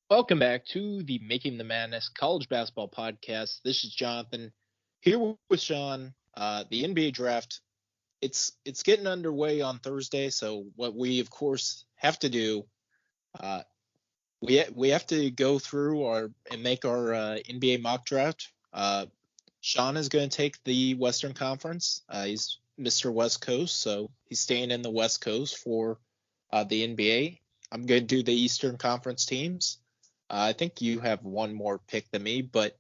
Welcome back to the Making the Madness College Basketball Podcast. This is Jonathan here with Sean. The NBA draft, it's getting underway on Thursday. So what we of course have to do, we have to go through and make our NBA mock draft. Sean is going to take the Western Conference. He's Mr. West Coast, so he's staying in the West Coast for the NBA. I'm going to do the Eastern Conference teams. I think you have one more pick than me, but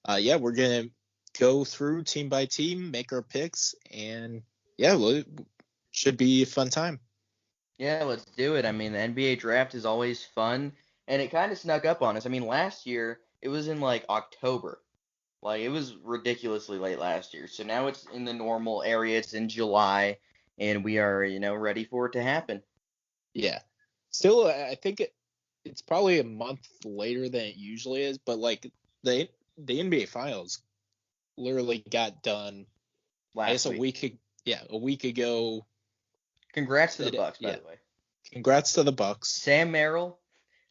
we're going to go through team by team, make our picks, and it should be a fun time. Yeah, let's do it. I mean, the NBA draft is always fun, and it kind of snuck up on us. I mean, last year, it was in like October. Like, it was ridiculously late last year. So now it's in the normal area. It's in July, and we are, ready for it to happen. Yeah. Still, I think it's probably a month later than it usually is, but like the NBA Finals literally got done Last a week ago. Congrats to the Bucks, by the way. Congrats to the Bucks. Sam Merrill,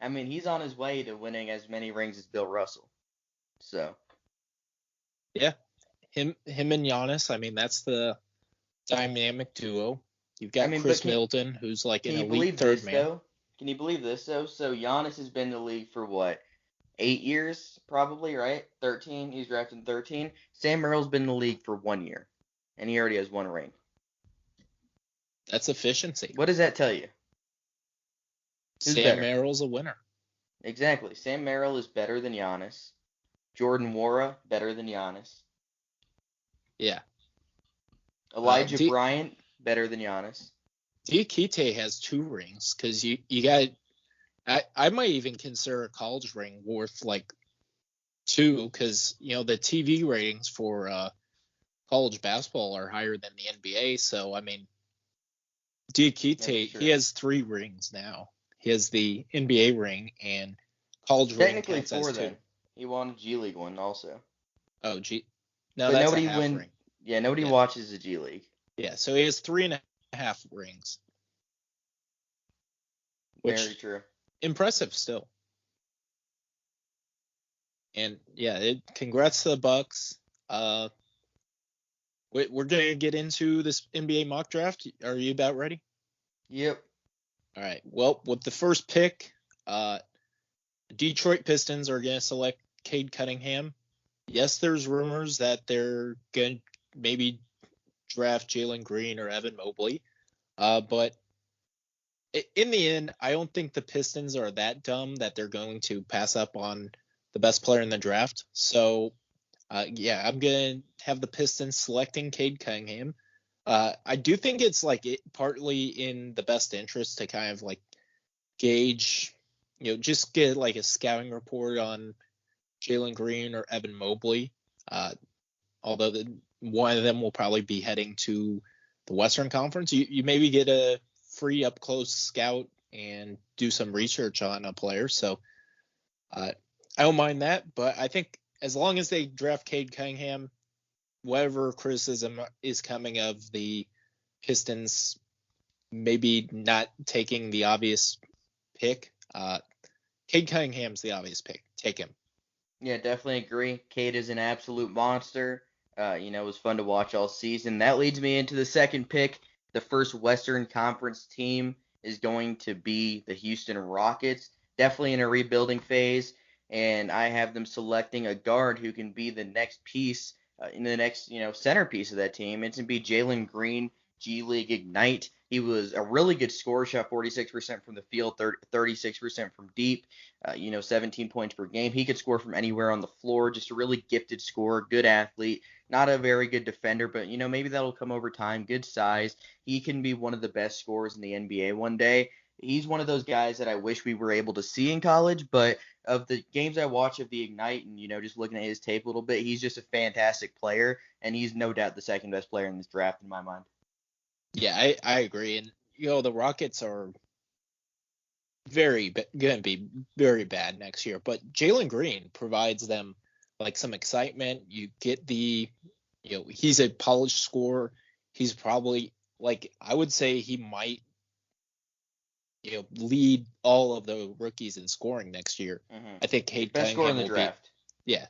I mean, he's on his way to winning as many rings as Bill Russell. So. Yeah, him and Giannis. I mean, that's the dynamic duo. You've got Chris Middleton, who's like an elite third man. Can you believe this, though? So Giannis has been in the league for what? 8 years, probably, right? 13. He's drafted in 13. Sam Merrill's been in the league for 1 year, and he already has one ring. That's efficiency. What does that tell you? Sam Merrill's a winner. Exactly. Sam Merrill is better than Giannis. Jordan Nwora, better than Giannis. Yeah. Elijah Bryant, better than Giannis. Diakite has 2 rings because you got. I might even consider a college ring worth like 2 because the TV ratings for college basketball are higher than the NBA. So I mean, Diakite, he has 3 rings now. He has the NBA ring and college ring. Technically 4 then. He won a G League one also. Oh, no, that's a half ring. Yeah, nobody watches the G League. Yeah, so he has 3.5 rings. Very true. Impressive still. And congrats to the Bucks. We're gonna get into this NBA mock draft. Are you about ready? Yep. All right. Well, with the first pick, Detroit Pistons are gonna select Cade Cunningham. Yes, there's rumors that they're gonna maybe draft Jalen Green or Evan Mobley, but in the end, I don't think the Pistons are that dumb that they're going to pass up on the best player in the draft. So, I'm going to have the Pistons selecting Cade Cunningham. I do think it's partly in the best interest to kind of like gauge, just get like a scouting report on Jalen Green or Evan Mobley. Although one of them will probably be heading to the Western Conference. You maybe get a free up close scout and do some research on a player. So I don't mind that, but I think as long as they draft Cade Cunningham, whatever criticism is coming of the Pistons maybe not taking the obvious pick, Cade Cunningham's the obvious pick. Take him. Yeah, definitely agree. Cade is an absolute monster. It was fun to watch all season. That leads me into the second pick. The first Western Conference team is going to be the Houston Rockets, definitely in a rebuilding phase, and I have them selecting a guard who can be the next piece, in the next, centerpiece of that team. It's going to be Jalen Green, G League Ignite. He was a really good scorer, shot 46% from the field, 36% from deep, 17 points per game. He could score from anywhere on the floor, just a really gifted scorer, good athlete, not a very good defender, but, maybe that'll come over time, good size. He can be one of the best scorers in the NBA one day. He's one of those guys that I wish we were able to see in college, but of the games I watch of the Ignite and, just looking at his tape a little bit, he's just a fantastic player, and he's no doubt the second best player in this draft in my mind. Yeah, I agree. And, the Rockets are going to be very bad next year. But Jalen Green provides them, some excitement. You get he's a polished scorer. He's probably, I would say he might, lead all of the rookies in scoring next year. Mm-hmm. I think Cade Best scorer in Cunningham the will draft. be. Yeah.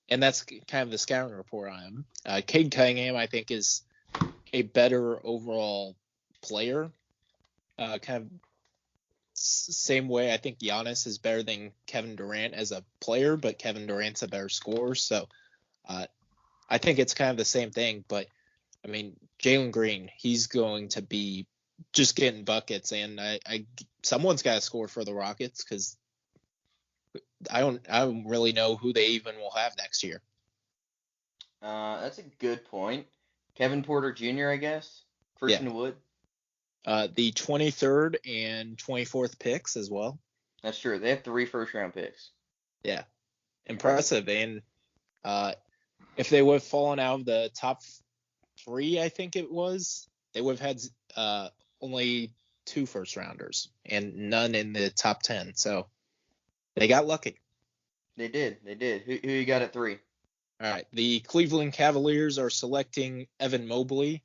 And that's kind of the scouting report on him. Cade Cunningham, I think, is a better overall player. Kind of same way I think Giannis is better than Kevin Durant as a player, but Kevin Durant's a better scorer. So I think it's kind of the same thing. But, I mean, Jalen Green, he's going to be just getting buckets. And someone's got to score for the Rockets because I don't really know who they even will have next year. That's a good point. Kevin Porter Jr., I guess. Christian Wood. The 23rd and 24th picks as well. That's true. They have 3 first-round picks. Yeah, impressive. And if they would have fallen out of the top 3, I think it was, they would have had only 2 first-rounders and none in the top 10. So they got lucky. They did. Who you got at 3? All right. The Cleveland Cavaliers are selecting Evan Mobley.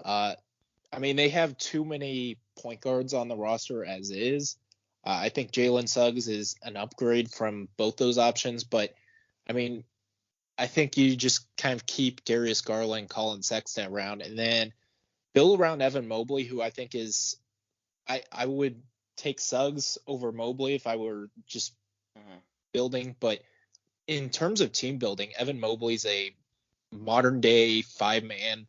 I mean, they have too many point guards on the roster as is. I think Jalen Suggs is an upgrade from both those options, but I mean, I think you just kind of keep Darius Garland, Colin Sexton around, and then build around Evan Mobley, who I think is, I would take Suggs over Mobley if I were just building, but in terms of team building, Evan Mobley's a modern day 5-man.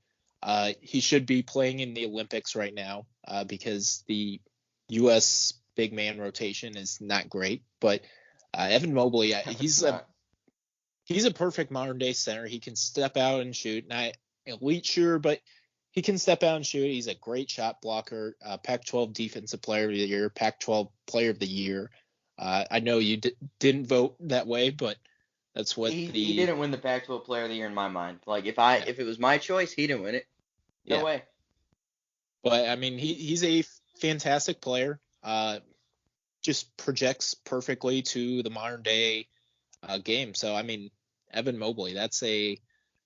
He should be playing in the Olympics right now because the U.S. big man rotation is not great. But Evan Mobley, he's a perfect modern day center. He can step out and shoot. Not elite shooter, but he can step out and shoot. He's a great shot blocker. Pac-12 Defensive Player of the Year, Pac-12 Player of the Year. I know you didn't vote that way, but that's what he didn't win the Pac-12 Player of the Year in my mind. Like if it was my choice, he didn't win it. No way. But I mean, he's a fantastic player. Just projects perfectly to the modern day game. So I mean, Evan Mobley, that's a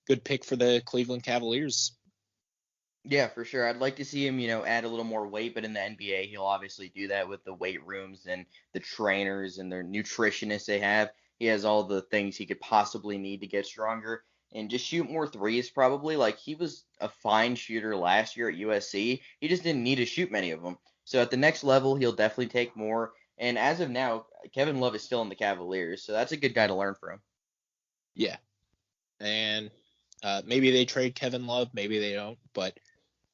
good pick for the Cleveland Cavaliers. Yeah, for sure. I'd like to see him, add a little more weight, but in the NBA, he'll obviously do that with the weight rooms and the trainers and their nutritionists they have. He has all the things he could possibly need to get stronger and just shoot more threes probably. Like, he was a fine shooter last year at USC. He just didn't need to shoot many of them. So at the next level, he'll definitely take more. And as of now, Kevin Love is still in the Cavaliers, so that's a good guy to learn from. Yeah. And maybe they trade Kevin Love, maybe they don't, but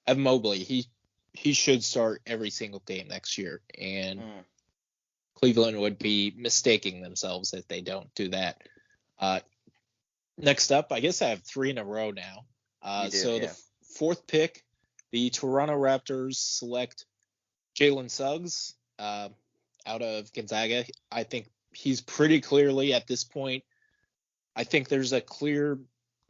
Evan Mobley, he should start every single game next year, and Cleveland would be mistaking themselves if they don't do that. Next up, I guess I have 3 in a row now. The 4th pick, the Toronto Raptors select Jalen Suggs out of Gonzaga. I think he's pretty clearly at this point. I think there's a clear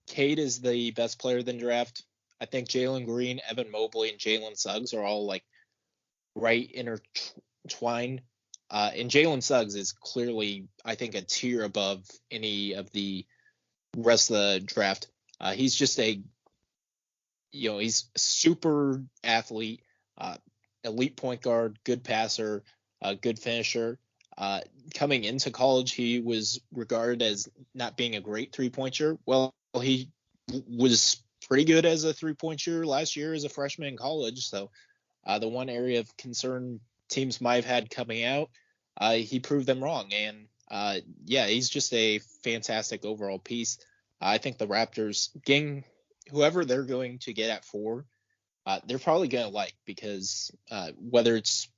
Cade is the best player in the draft. I think Jalen Green, Evan Mobley, and Jalen Suggs are all like right intertwined. And Jalen Suggs is clearly, I think, a tier above any of the rest of the draft. He's just he's a super athlete, elite point guard, good passer, good finisher. Coming into college, he was regarded as not being a great 3-point shooter. Well, he was pretty good as a 3-point shooter last year as a freshman in college. So the one area of concern teams might have had coming out, he proved them wrong. And he's just a fantastic overall piece. I think the Raptors, getting whoever they're going to get at 4, they're probably going to like, because whether it's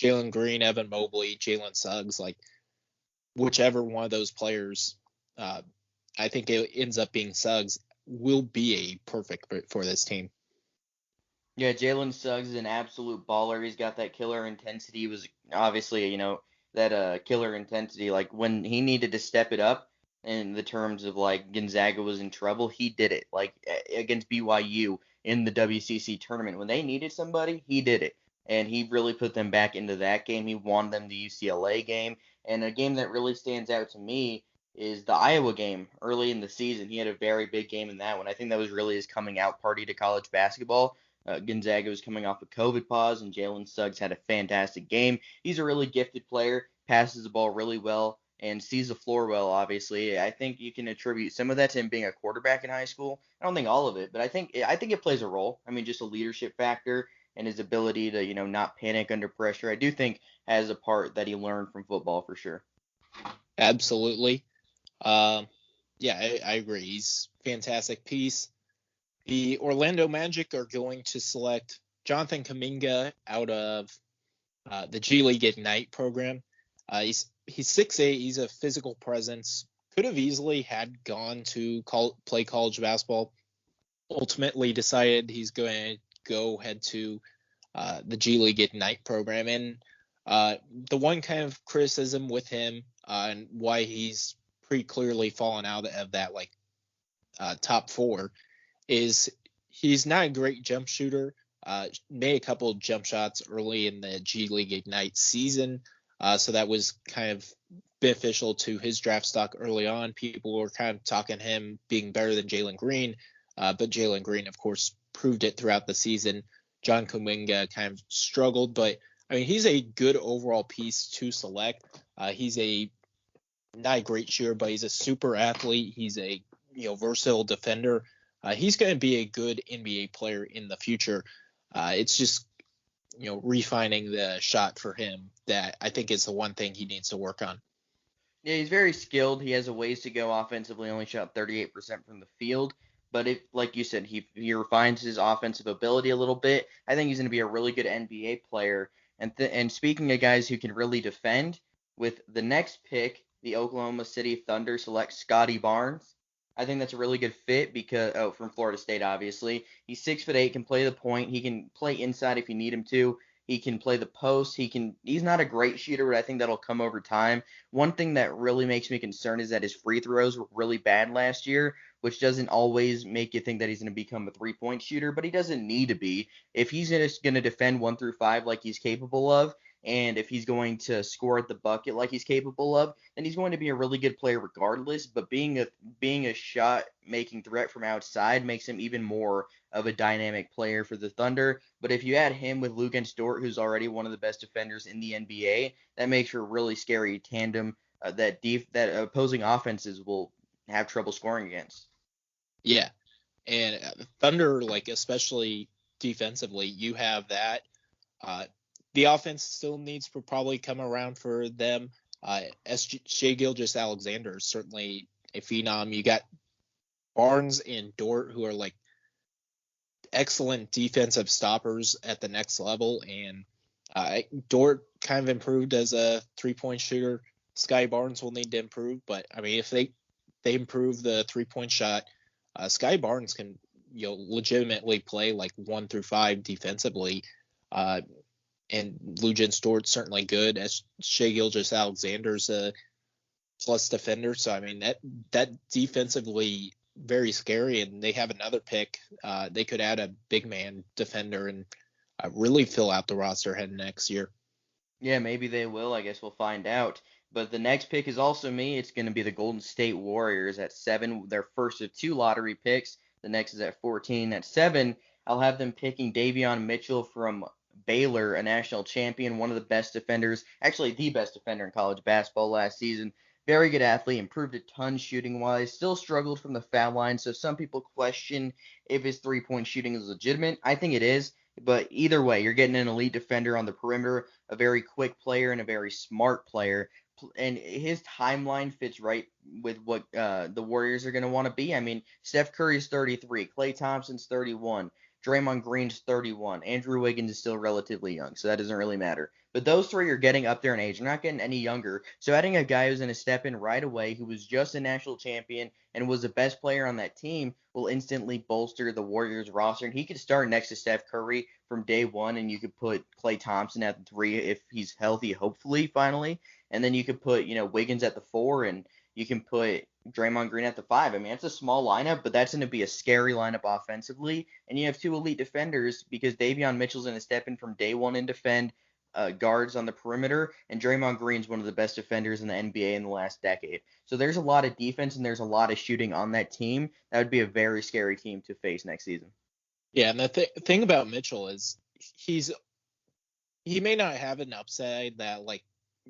Jalen Green, Evan Mobley, Jalen Suggs, like whichever one of those players, I think it ends up being Suggs, will be a perfect fit for this team. Yeah, Jalen Suggs is an absolute baller. He's got that killer intensity. He was obviously, that killer intensity. Like, when he needed to step it up in the terms of, like, Gonzaga was in trouble, he did it. Like, against BYU in the WCC tournament. When they needed somebody, he did it. And he really put them back into that game. He won them the UCLA game. And a game that really stands out to me is the Iowa game early in the season. He had a very big game in that one. I think that was really his coming out party to college basketball. Gonzaga was coming off a COVID pause, and Jalen Suggs had a fantastic game. He's a really gifted player, passes the ball really well, and sees the floor well, obviously. I think you can attribute some of that to him being a quarterback in high school. I don't think all of it, but I think it plays a role. I mean, just a leadership factor and his ability to, not panic under pressure. I do think has a part that he learned from football for sure. Absolutely. Yeah, I agree. He's a fantastic piece. The Orlando Magic are going to select Jonathan Kaminga out of the G League Ignite program. He's 6'8". He's a physical presence. Could have easily had gone to play college basketball. Ultimately decided he's going to go head to the G League Ignite program. And the one kind of criticism with him and why he's pretty clearly fallen out of that top four is he's not a great jump shooter. Made a couple of jump shots early in the G League Ignite season, so that was kind of beneficial to his draft stock early on. People were kind of talking him being better than Jalen Green, but Jalen Green, of course, proved it throughout the season. John Kuminga kind of struggled, but I mean, he's a good overall piece to select. He's not a great shooter, but he's a super athlete. He's a versatile defender. He's going to be a good NBA player in the future. It's just refining the shot for him that I think is the one thing he needs to work on. Yeah, he's very skilled. He has a ways to go offensively. Only shot 38% from the field. But if, like you said, he refines his offensive ability a little bit, I think he's going to be a really good NBA player. And speaking of guys who can really defend, with the next pick, the Oklahoma City Thunder select Scotty Barnes. I think that's a really good fit because from Florida State, obviously. He's 6'8", can play the point. He can play inside if you need him to. He can play the post. He's not a great shooter, but I think that'll come over time. One thing that really makes me concerned is that his free throws were really bad last year, which doesn't always make you think that he's going to become a three-point shooter, but he doesn't need to be. If he's just going to defend 1 through 5 like he's capable of, and if he's going to score at the bucket like he's capable of, then he's going to be a really good player regardless. But being a shot-making threat from outside makes him even more of a dynamic player for the Thunder. But if you add him with Luguentz Dort, who's already one of the best defenders in the NBA, that makes for a really scary tandem that opposing offenses will have trouble scoring against. Yeah, and Thunder, especially defensively, you have that. The offense still needs to probably come around for them. Shai Gilgeous-Alexander is certainly a phenom. You got Barnes and Dort, who are excellent defensive stoppers at the next level, and Dort kind of improved as a three-point shooter. Sky Barnes will need to improve, but I mean, if they improve the three-point shot, Sky Barnes can legitimately play 1 through 5 defensively. And Luguentz Dort's certainly good. As Shai Gilgeous-Alexander's a plus defender, so I mean that defensively very scary. And they have another pick. They could add a big man defender and really fill out the roster heading next year. Yeah, maybe they will. I guess we'll find out. But the next pick is also me. It's going to be the Golden State Warriors at 7, their first of 2 lottery picks. The next is at 14. At 7, I'll have them picking Davion Mitchell from Baylor, a national champion, one of the best defenders, actually the best defender in college basketball last season. Very good athlete, improved a ton shooting-wise, still struggled from the foul line, so some people question if his three-point shooting is legitimate. I think it is, but either way, you're getting an elite defender on the perimeter, a very quick player, and a very smart player. And his timeline fits right with what the Warriors are going to want to be. I mean, Steph Curry's 33, Klay Thompson's 31, Draymond Green's 31, Andrew Wiggins is still relatively young, so that doesn't really matter. But those 3 are getting up there in age. They're not getting any younger. So adding a guy who's going to step in right away, who was just a national champion and was the best player on that team, will instantly bolster the Warriors roster. And he could start next to Steph Curry from day one, and you could put Klay Thompson at the 3 if he's healthy, hopefully, finally. And then you could put, Wiggins at the 4, and you can put Draymond Green at the 5. I mean, it's a small lineup, but that's going to be a scary lineup offensively. And you have 2 elite defenders because Davion Mitchell's going to step in from day one and defend guards on the perimeter, and Draymond Green's one of the best defenders in the NBA in the last decade. So there's a lot of defense and there's a lot of shooting on that team. That would be a very scary team to face next season. Yeah, and the thing about Mitchell is he may not have an upside that like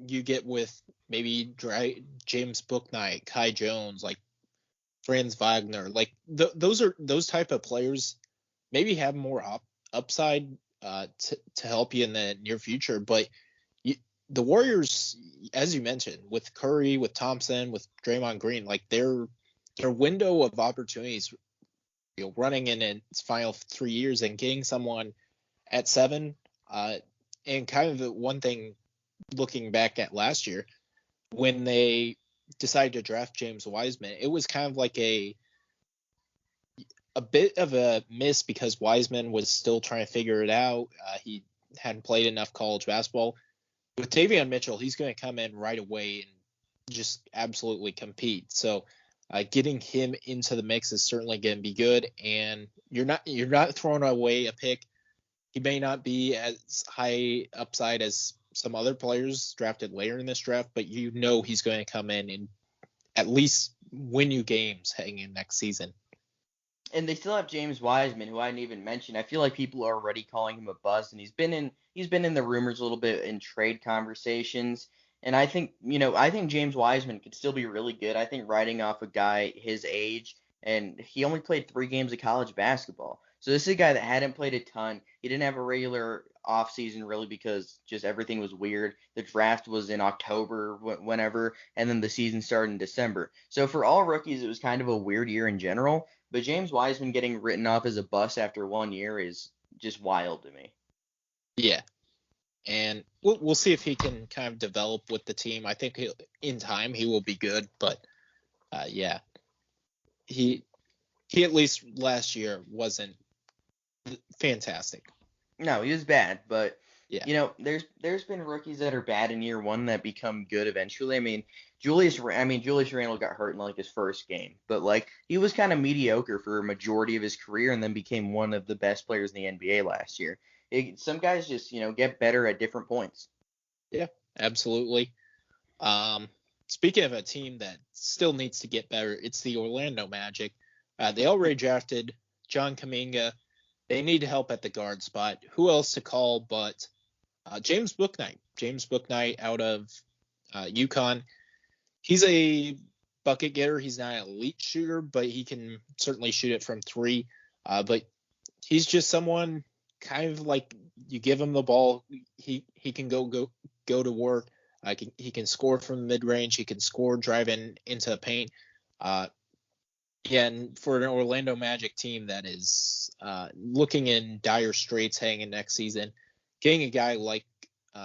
you get with maybe James Bouknight, Kai Jones, like Franz Wagner, like those type of players maybe have more upside to help you in the near future. But the Warriors, as you mentioned, with Curry, with Thompson, with Draymond Green, like their window of opportunities, running in its final 3 years and getting someone at 7, and kind of the one thing looking back at last year when they decided to draft James Wiseman, it was kind of like a bit of a miss because Wiseman was still trying to figure it out. He hadn't played enough college basketball. With Davion Mitchell, he's going to come in right away and just absolutely compete. So getting him into the mix is certainly going to be good. And you're not throwing away a pick. He may not be as high upside as some other players drafted later in this draft, but he's going to come in and at least win you games heading in next season. And they still have James Wiseman, who I didn't even mention. I feel like people are already calling him a bust, and he's been in the rumors a little bit in trade conversations. And I think James Wiseman could still be really good. I think riding off a guy his age, and he only played 3 games of college basketball. So this is a guy that hadn't played a ton. He didn't have a regular offseason really because just everything was weird. The draft was in October, whenever, and then the season started in December. So for all rookies, it was kind of a weird year in general. But James Wiseman getting written off as a bust after 1 year is just wild to me. Yeah. And we'll see if he can kind of develop with the team. I think in time he will be good, but yeah, he at least last year wasn't fantastic. No, he was bad, but yeah, there's been rookies that are bad in year 1 that become good eventually. Julius Randle got hurt in like his first game, but like he was kind of mediocre for a majority of his career and then became one of the best players in the NBA last year. Some guys just get better at different points. Yeah, absolutely. Speaking of a team that still needs to get better, it's the Orlando Magic. They already drafted John Kaminga. They need help at the guard spot. Who else to call but James Bouknight? James Bouknight out of UConn. He's a bucket getter. He's not an elite shooter, but he can certainly shoot it from 3. But he's just someone kind of like you give him the ball, he can go to work. He can score from the mid range. He can score driving into the paint. And for an Orlando Magic team that is looking in dire straits heading in next season, getting a guy like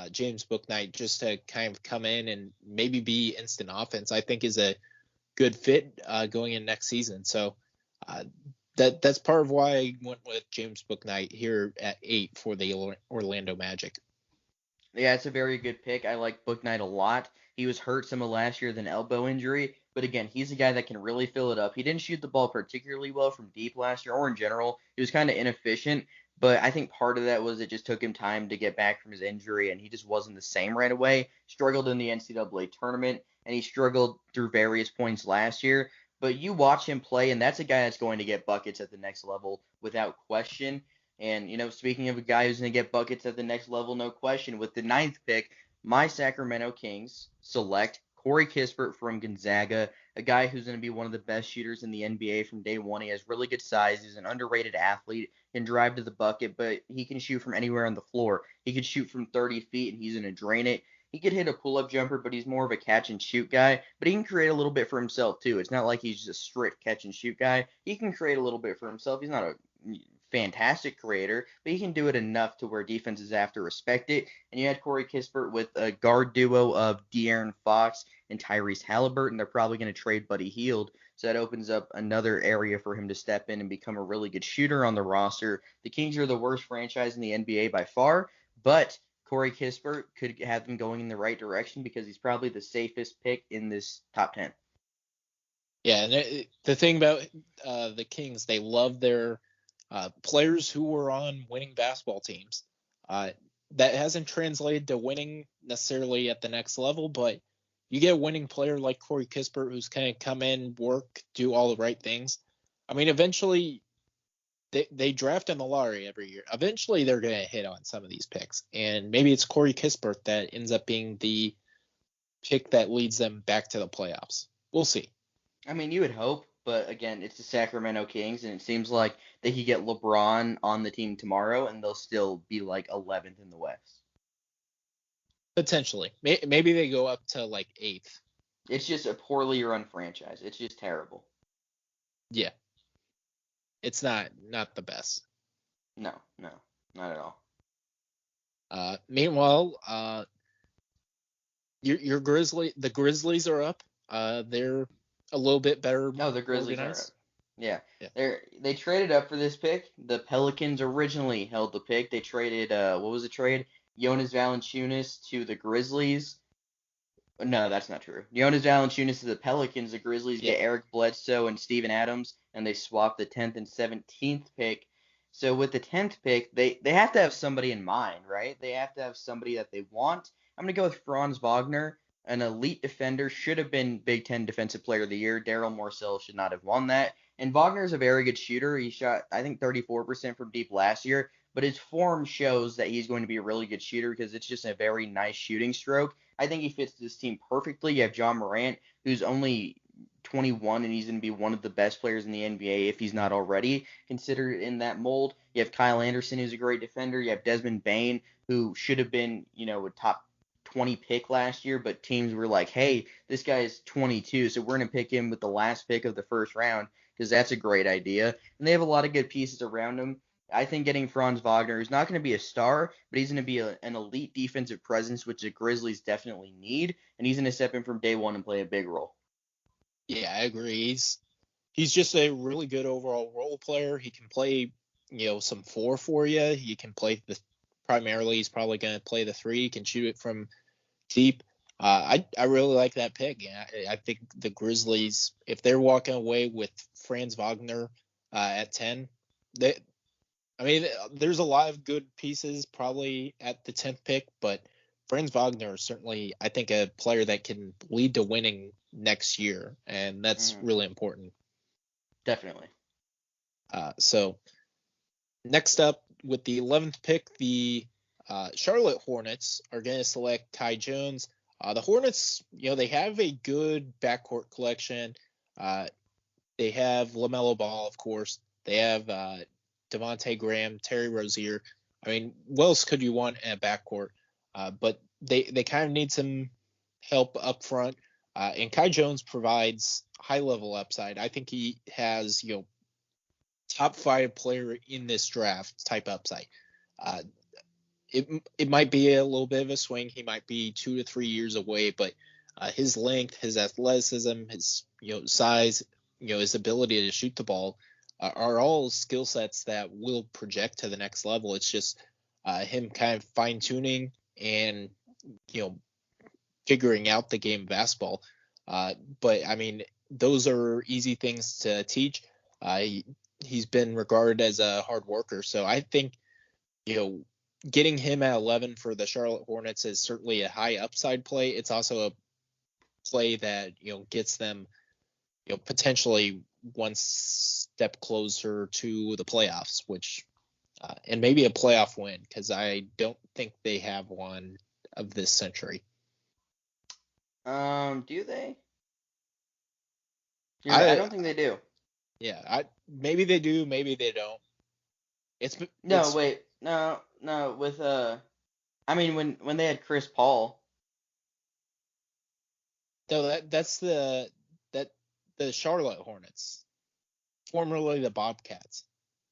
James Bouknight just to kind of come in and maybe be instant offense, I think is a good fit going in next season. So that's part of why I went with James Bouknight here at 8 for the Orlando Magic. Yeah, it's a very good pick. I like Bouknight a lot. He was hurt some of last year with an elbow injury, but again, he's a guy that can really fill it up. He didn't shoot the ball particularly well from deep last year, or in general. He was kind of inefficient, but I think part of that was it just took him time to get back from his injury, and he just wasn't the same right away. Struggled in the NCAA tournament, and he struggled through various points last year. But you watch him play, and that's a guy that's going to get buckets at the next level without question. And, speaking of a guy who's going to get buckets at the next level, no question, with the 9th pick, my Sacramento Kings select Corey Kissbert from Gonzaga, a guy who's going to be one of the best shooters in the NBA from day one. He has really good size. He's an underrated athlete, can drive to the bucket, but he can shoot from anywhere on the floor. He could shoot from 30 feet, and he's going to drain it. He could hit a pull-up jumper, but he's more of a catch-and-shoot guy. But he can create a little bit for himself, too. It's not like he's just a strict catch-and-shoot guy. He can create a little bit for himself. He's not a fantastic creator, but he can do it enough to where defenses have to respect it. And you had Corey Kissbert with a guard duo of De'Aaron Fox and Tyrese Halliburton. They're probably going to trade Buddy Hield, so that opens up another area for him to step in and become a really good shooter on the roster. The Kings are the worst franchise in the NBA by far, but Corey Kissbert could have them going in the right direction because he's probably the safest pick in this top 10. Yeah, and the thing about the Kings, they love their players who were on winning basketball teams. That hasn't translated to winning necessarily at the next level, but you get a winning player like Corey Kispert who's kind of come in, work, do all the right things. I mean, eventually they draft in the lottery every year. Eventually, they're going to hit on some of these picks, and maybe it's Corey Kissbert that ends up being the pick that leads them back to the playoffs. We'll see. I mean, you would hope, but again, it's the Sacramento Kings, and it seems like they could get LeBron on the team tomorrow, and they'll still be like 11th in the West. Potentially. Maybe they go up to like 8th. It's just a poorly run franchise. It's just terrible. Yeah. It's not the best. No, not at all. Meanwhile, the Grizzlies are up. They're a little bit better. No, the Grizzlies organized. are up. Yeah. They traded up for this pick. The Pelicans originally held the pick. They traded what was the trade? Jonas Valanciunas to the Grizzlies. No, that's not true. Jonas Valanciunas to the Pelicans. The Grizzlies get Eric Bledsoe and Steven Adams, and they swap the 10th and 17th pick. So with the 10th pick, they have to have somebody in mind, right? They have to have somebody that they want. I'm going to go with Franz Wagner, an elite defender, should have been Big Ten Defensive Player of the Year. Daryl Morcell should not have won that. And Wagner's a very good shooter. He shot, I think, 34% from deep last year, but his form shows that he's going to be a really good shooter because it's just a very nice shooting stroke. I think he fits this team perfectly. You have John Morant, who's only 21, and he's going to be one of the best players in the NBA if he's not already considered in that mold. You have Kyle Anderson, who's a great defender. You have Desmond Bane, who should have been, a top 20 pick last year, but teams were like, hey, this guy is 22, so we're going to pick him with the last pick of the first round because that's a great idea. And they have a lot of good pieces around him. I think getting Franz Wagner is not going to be a star, but he's going to be an elite defensive presence, which the Grizzlies definitely need, and he's going to step in from day one and play a big role. Yeah, I agree. He's just a really good overall role player. He can play, some 4 for you. He can play primarily. He's probably going to play the 3. He can shoot it from deep. I really like that pick. Yeah, I think the Grizzlies, if they're walking away with Franz Wagner at 10, there's a lot of good pieces probably at the 10th pick, but Franz Wagner is certainly, I think, a player that can lead to winning next year, and that's really important. Definitely. So next up, with the 11th pick, the Charlotte Hornets are going to select Kai Jones. The Hornets, they have a good backcourt collection. They have LaMelo Ball, of course. They have Devontae Graham, Terry Rozier. What else could you want in a backcourt? But they kind of need some help up front. And Kai Jones provides high-level upside. I think he has, top 5 player in this draft type upside. It might be a little bit of a swing. He might be 2 to 3 years away, but his length, his athleticism, his size, his ability to shoot the ball are all skill sets that will project to the next level. It's just him kind of fine tuning and figuring out the game of basketball. But those are easy things to teach. He's been regarded as a hard worker, so I think getting him at 11 for the Charlotte Hornets is certainly a high upside play. It's also a play that gets them potentially one step closer to the playoffs, which and maybe a playoff win, because I don't think they have one of this century. Do they? I don't think they do. Yeah, maybe they do, maybe they don't. No, with when they had Chris Paul. So that's the Charlotte Hornets, formerly the Bobcats.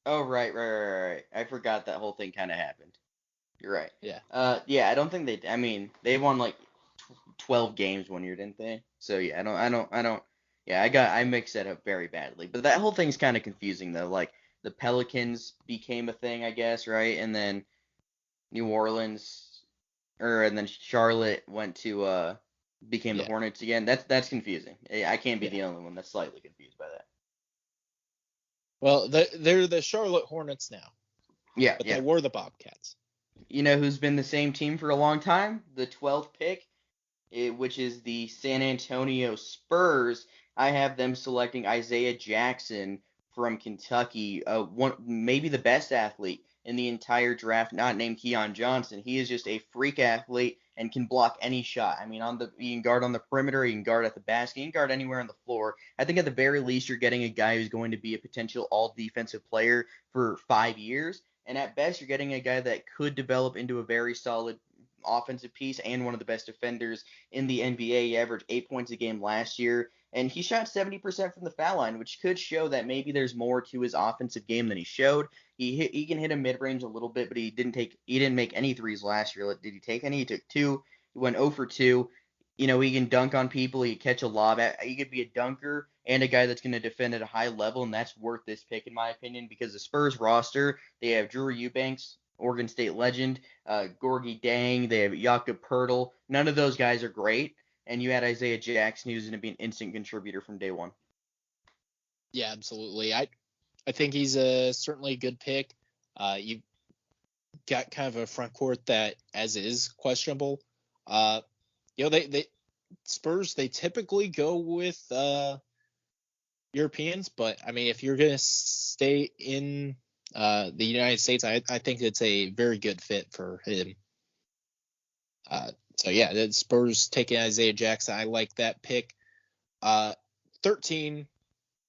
Oh, right. I forgot that whole thing kind of happened. You're right. Yeah. I don't think they won like 12 games one year, didn't they? So yeah, I don't. Yeah, I mixed that up very badly. But that whole thing's kind of confusing though. Like the Pelicans became a thing, I guess, right? And then New Orleans, and then Charlotte went to became the Hornets again. That's confusing. I can't be the only one that's slightly confused by that. Well, they're the Charlotte Hornets now. Yeah, but they were the Bobcats. You know who's been the same team for a long time? The 12th pick, which is the San Antonio Spurs. I have them selecting Isaiah Jackson from Kentucky, maybe the best athlete in the entire draft, not named Keon Johnson. He is just a freak athlete and can block any shot. I mean, he can guard on the perimeter, he can guard at the basket, he can guard anywhere on the floor. I think at the very least you're getting a guy who's going to be a potential all-defensive player for 5 years, and at best you're getting a guy that could develop into a very solid offensive piece and one of the best defenders in the NBA. He averaged 8 points a game last year, and he shot 70% from the foul line, which could show that maybe there's more to his offensive game than he showed. He can hit a mid-range a little bit, but he didn't make any threes last year. Did he take any? He took 2. He went 0 for 2. You know, he can dunk on people. He can catch a lob. He could be a dunker and a guy that's going to defend at a high level, and that's worth this pick in my opinion, because the Spurs roster, they have Drew Eubanks, Oregon State legend, Gorgie Dang, they have Jakob Poeltl. None of those guys are great, and you had Isaiah Jackson, who's going to be an instant contributor from day one. Yeah, absolutely. I think he's certainly a good pick. You got kind of a front court that, as is, questionable. They Spurs, they typically go with Europeans, but I mean, if you're gonna stay in the United States, I think it's a very good fit for him. So yeah, the Spurs taking Isaiah Jackson. I like that pick. 13.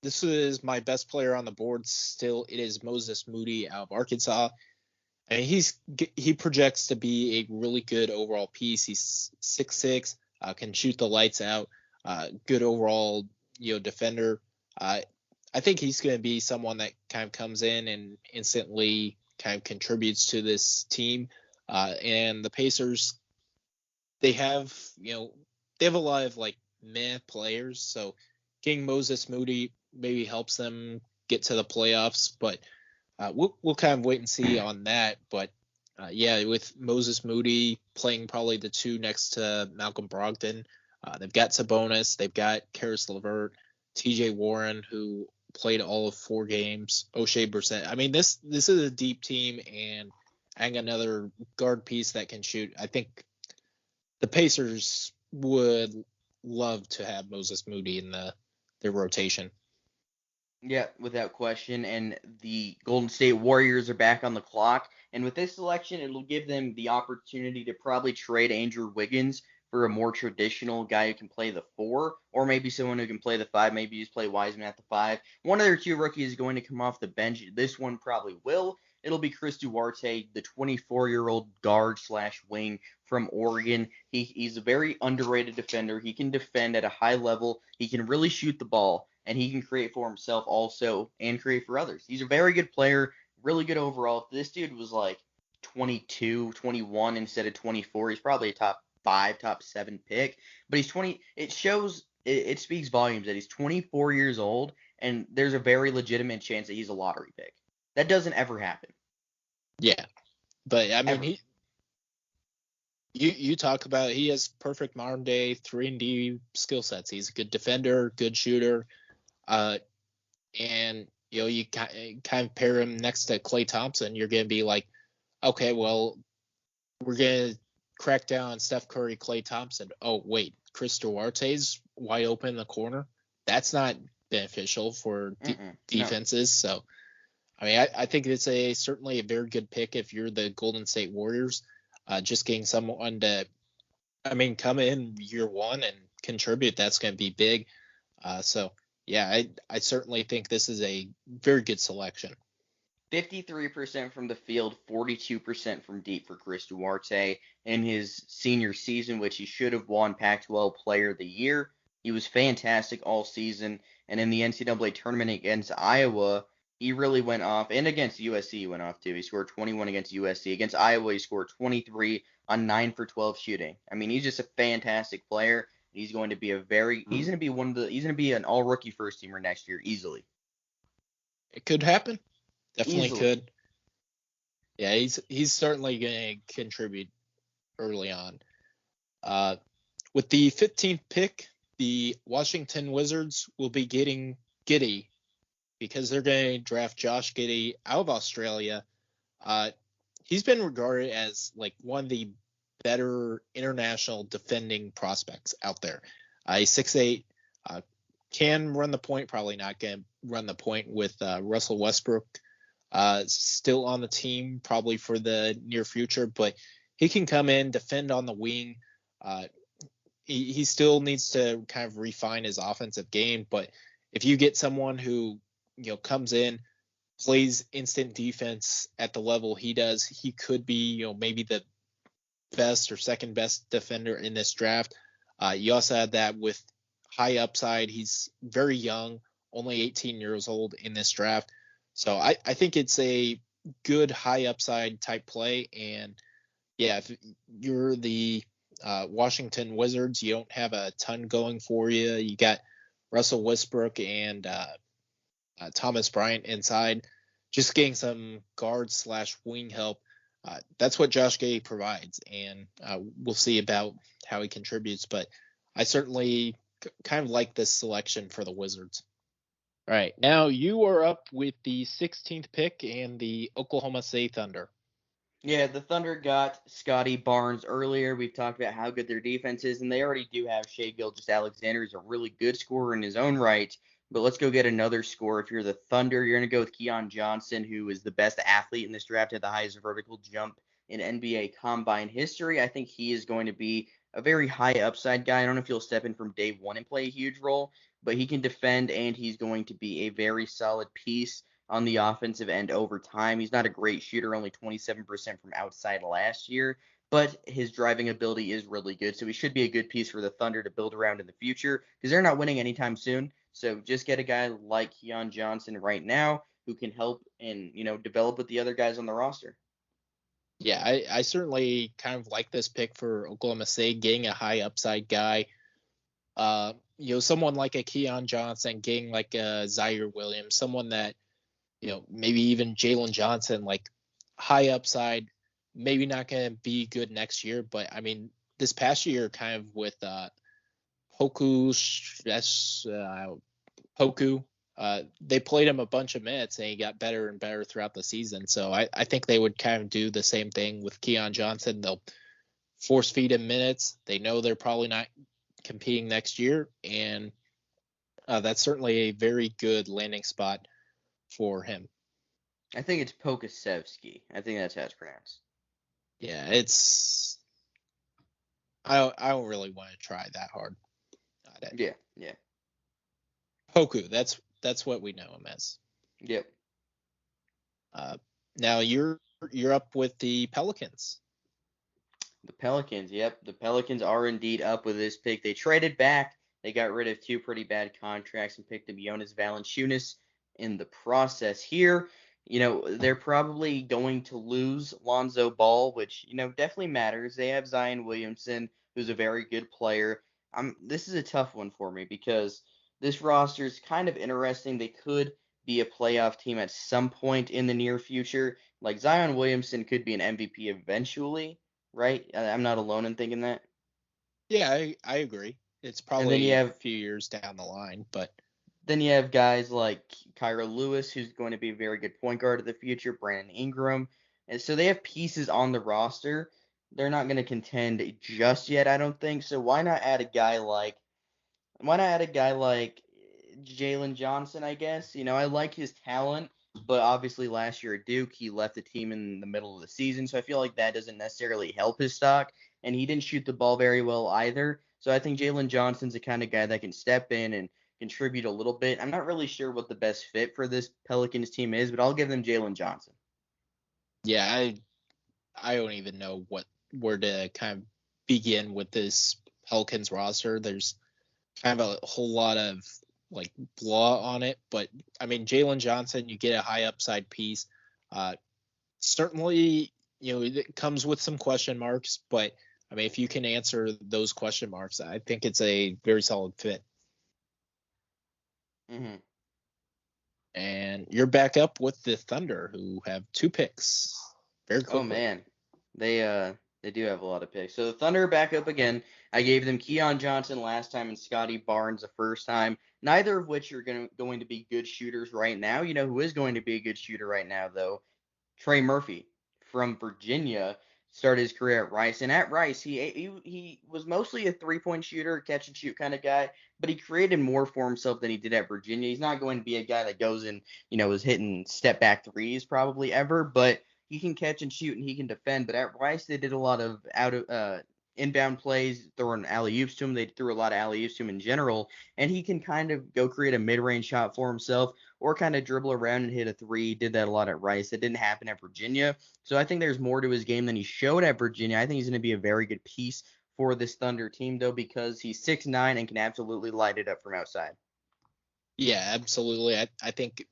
This is my best player on the board still. It is Moses Moody out of Arkansas. I mean, he projects to be a really good overall piece. He's 6'6", can shoot the lights out. Good overall, defender. I think he's going to be someone that kind of comes in and instantly kind of contributes to this team. And the Pacers, they have a lot of like meh players. So getting Moses Moody maybe helps them get to the playoffs, but we'll kind of wait and see on that. But with Moses Moody playing probably the 2 next to Malcolm Brogdon, they've got Sabonis, they've got Karis LeVert, T.J. Warren, who played all of 4 games, O'Shea Brissett. I mean, this is a deep team, and adding another guard piece that can shoot. I think the Pacers would love to have Moses Moody in their rotation. Yeah, without question. And the Golden State Warriors are back on the clock. And with this selection, it'll give them the opportunity to probably trade Andrew Wiggins for a more traditional guy who can play the 4, or maybe someone who can play the 5. Maybe just play Wiseman at the 5. One of their 2 rookies is going to come off the bench. This one probably will. It'll be Chris Duarte, the 24-year-old guard/wing from Oregon. He's a very underrated defender. He can defend at a high level. He can really shoot the ball, and he can create for himself also and create for others. He's a very good player, really good overall. If this dude was like 22, 21 instead of 24, he's probably a top 5, top 7 pick. But he's 20. It speaks volumes that he's 24 years old, and there's a very legitimate chance that he's a lottery pick. That doesn't ever happen. Yeah, but I mean, you talk about he has perfect modern day 3-and-D skill sets. He's a good defender, good shooter, and you kind of pair him next to Klay Thompson. You're gonna be like, okay, well, we're gonna crack down on Steph Curry, Klay Thompson. Oh wait, Chris Duarte's wide open in the corner. That's not beneficial for defenses. No. So, I mean, I think it's certainly a very good pick if you're the Golden State Warriors. Just getting someone to, come in year 1 and contribute, that's going to be big. So, yeah, I certainly think this is a very good selection. 53% from the field, 42% from deep for Chris Duarte in his senior season, which he should have won Pac-12 Player of the Year. He was fantastic all season, and in the NCAA tournament against Iowa, he really went off, and against USC he went off too. He scored 21 against USC. Against Iowa, he scored 23 on 9 for 12 shooting. I mean, he's just a fantastic player. He's going to be he's going to be an all-rookie first teamer next year easily. It could happen. Definitely easily. Could. Yeah, he's certainly going to contribute early on. With the 15th pick, the Washington Wizards will be getting Giddey, because they're going to draft Josh Giddey out of Australia. He's been regarded as like one of the better international defending prospects out there. He's 6'8", can run the point, probably not going to run the point with Russell Westbrook still on the team, probably for the near future, but he can come in, defend on the wing. He still needs to kind of refine his offensive game, but if you get someone who comes in, plays instant defense at the level he does, he could be maybe the best or second best defender in this draft. You also had that with high upside. He's very young, only 18 years old in this draft. So I think it's a good high upside type play. And yeah, if you're the Washington Wizards, you don't have a ton going for you. You got Russell Westbrook and Thomas Bryant inside, just getting some guard / wing help. That's what Josh Giddey provides, and we'll see about how he contributes. But I certainly kind of like this selection for the Wizards. All right, now you are up with the 16th pick and the Oklahoma City Thunder. Yeah, the Thunder got Scotty Barnes earlier. We've talked about how good their defense is, and they already do have Shai Gilgeous-Alexander, who's a really good scorer in his own right. But let's go get another scorer. If you're the Thunder, you're going to go with Keon Johnson, who is the best athlete in this draft, had the highest vertical jump in NBA Combine history. I think he is going to be a very high upside guy. I don't know if he'll step in from day one and play a huge role, but he can defend, and he's going to be a very solid piece on the offensive end over time. He's not a great shooter, only 27% from outside last year, but his driving ability is really good. So he should be a good piece for the Thunder to build around in the future because they're not winning anytime soon. So just get a guy like Keon Johnson right now who can help and, develop with the other guys on the roster. Yeah, I certainly kind of like this pick for Oklahoma City, getting a high upside guy. Someone like a Keon Johnson, getting like a Zaire Williams, someone that, maybe even Jalen Johnson, like high upside, maybe not going to be good next year. But I mean, this past year, kind of with Poku, they played him a bunch of minutes and he got better and better throughout the season. So I think they would kind of do the same thing with Keon Johnson. They'll force feed him minutes. They know they're probably not competing next year. And that's certainly a very good landing spot for him. I think it's Pokasevsky. I think that's how it's pronounced. Yeah, it's. I don't really want to try that hard. Yeah. Poku, that's what we know him as. Yep. Now you're up with the Pelicans. The Pelicans, yep. The Pelicans are indeed up with this pick. They traded back. They got rid of two pretty bad contracts and picked up Jonas Valanciunas in the process here. They're probably going to lose Lonzo Ball, which, definitely matters. They have Zion Williamson, who's a very good player. This is a tough one for me because this roster is kind of interesting. They could be a playoff team at some point in the near future. Like Zion Williamson could be an MVP eventually, right? I'm not alone in thinking that. Yeah, I agree. It's probably a few years down the line, but then you have guys like Kyra Lewis, who's going to be a very good point guard of the future, Brandon Ingram. And so they have pieces on the roster. They're not going to contend just yet, I don't think. So why not add a guy like Jalen Johnson, I guess? I like his talent, but obviously last year at Duke, he left the team in the middle of the season. So I feel like that doesn't necessarily help his stock. And he didn't shoot the ball very well either. So I think Jalen Johnson's the kind of guy that can step in and contribute a little bit. I'm not really sure what the best fit for this Pelicans team is, but I'll give them Jalen Johnson. Yeah, I don't even know where to kind of begin with this Pelicans roster. There's kind of a whole lot of like blah on it, but I mean Jalen Johnson, you get a high upside piece. Certainly, it comes with some question marks, but I mean if you can answer those question marks, I think it's a very solid fit. Mm-hmm. And you're back up with the Thunder, who have 2 picks. Very quickly. Oh man, they do have a lot of picks. So the Thunder are back up again. I gave them Keon Johnson last time and Scotty Barnes the first time. Neither of which are going to be good shooters right now. Who is going to be a good shooter right now though? Trey Murphy from Virginia. started his career at Rice. And at Rice, he was mostly a 3-point shooter, catch and shoot kind of guy, but he created more for himself than he did at Virginia. He's not going to be a guy that goes and, is hitting step back threes probably ever, but he can catch and shoot and he can defend. But at Rice, they did a lot of inbound plays, throwing alley-oops to him. They threw a lot of alley-oops to him in general, and he can kind of go create a mid-range shot for himself or kind of dribble around and hit a three. Did that a lot at Rice. It didn't happen at Virginia. So I think there's more to his game than he showed at Virginia. I think he's going to be a very good piece for this Thunder team, though, because he's 6'9" and can absolutely light it up from outside. Yeah, absolutely. I think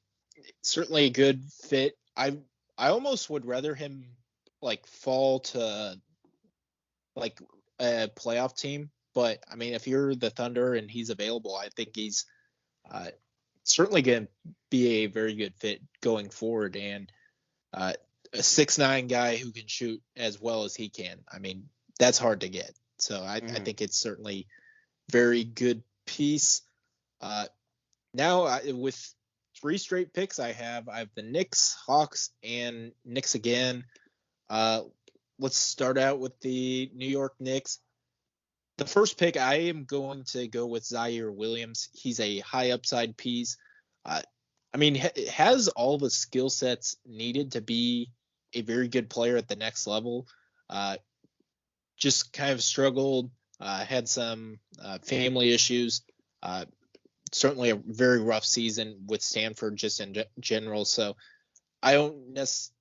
certainly a good fit. I almost would rather him fall to a playoff team, but I mean, if you're the Thunder and he's available, I think he's certainly going to be a very good fit going forward. And a 6'9" guy who can shoot as well as he can, I mean, that's hard to get. So I think it's certainly very good piece. Now with 3 straight picks, I have the Knicks, Hawks, and Knicks again. Let's start out with the New York Knicks. The first pick, I am going to go with Zaire Williams. He's a high upside piece. I mean, has all the skill sets needed to be a very good player at the next level. Just kind of struggled, had some family issues. Certainly a very rough season with Stanford just in general. So I don't necessarily,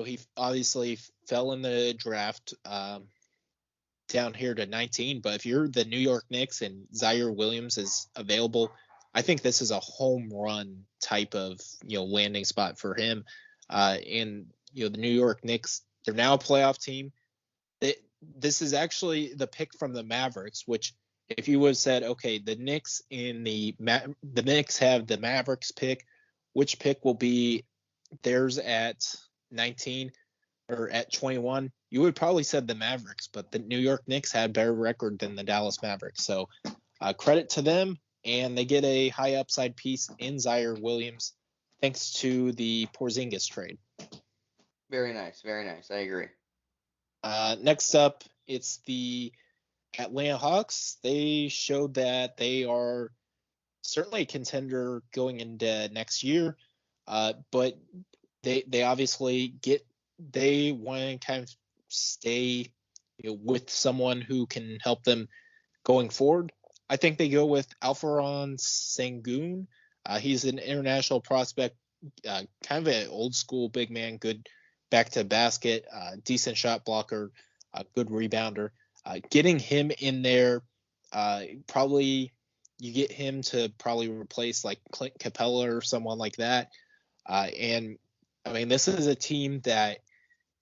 he obviously fell in the draft down here to 19. But if you're the New York Knicks and Zaire Williams is available, I think this is a home run type of landing spot for him. And the New York Knicks, they're now a playoff team. This is actually the pick from the Mavericks, which if you would have said, okay, the Knicks the Knicks have the Mavericks pick, which pick will be theirs at 19 or at 21, you would probably said the Mavericks, but the New York Knicks had better record than the Dallas Mavericks. So credit to them, and they get a high upside piece in Zaire Williams thanks to the Porzingis trade. Very nice, very nice. I agree. Next up, it's the Atlanta Hawks. They showed that they are certainly a contender going into next year, but they obviously they want to kind of stay with someone who can help them going forward. I think they go with Alperen Sengun. He's an international prospect, kind of an old school big man, good back to basket, decent shot blocker, good rebounder. Getting him in there, probably you get him to probably replace like Clint Capella or someone like that. And I mean, this is a team that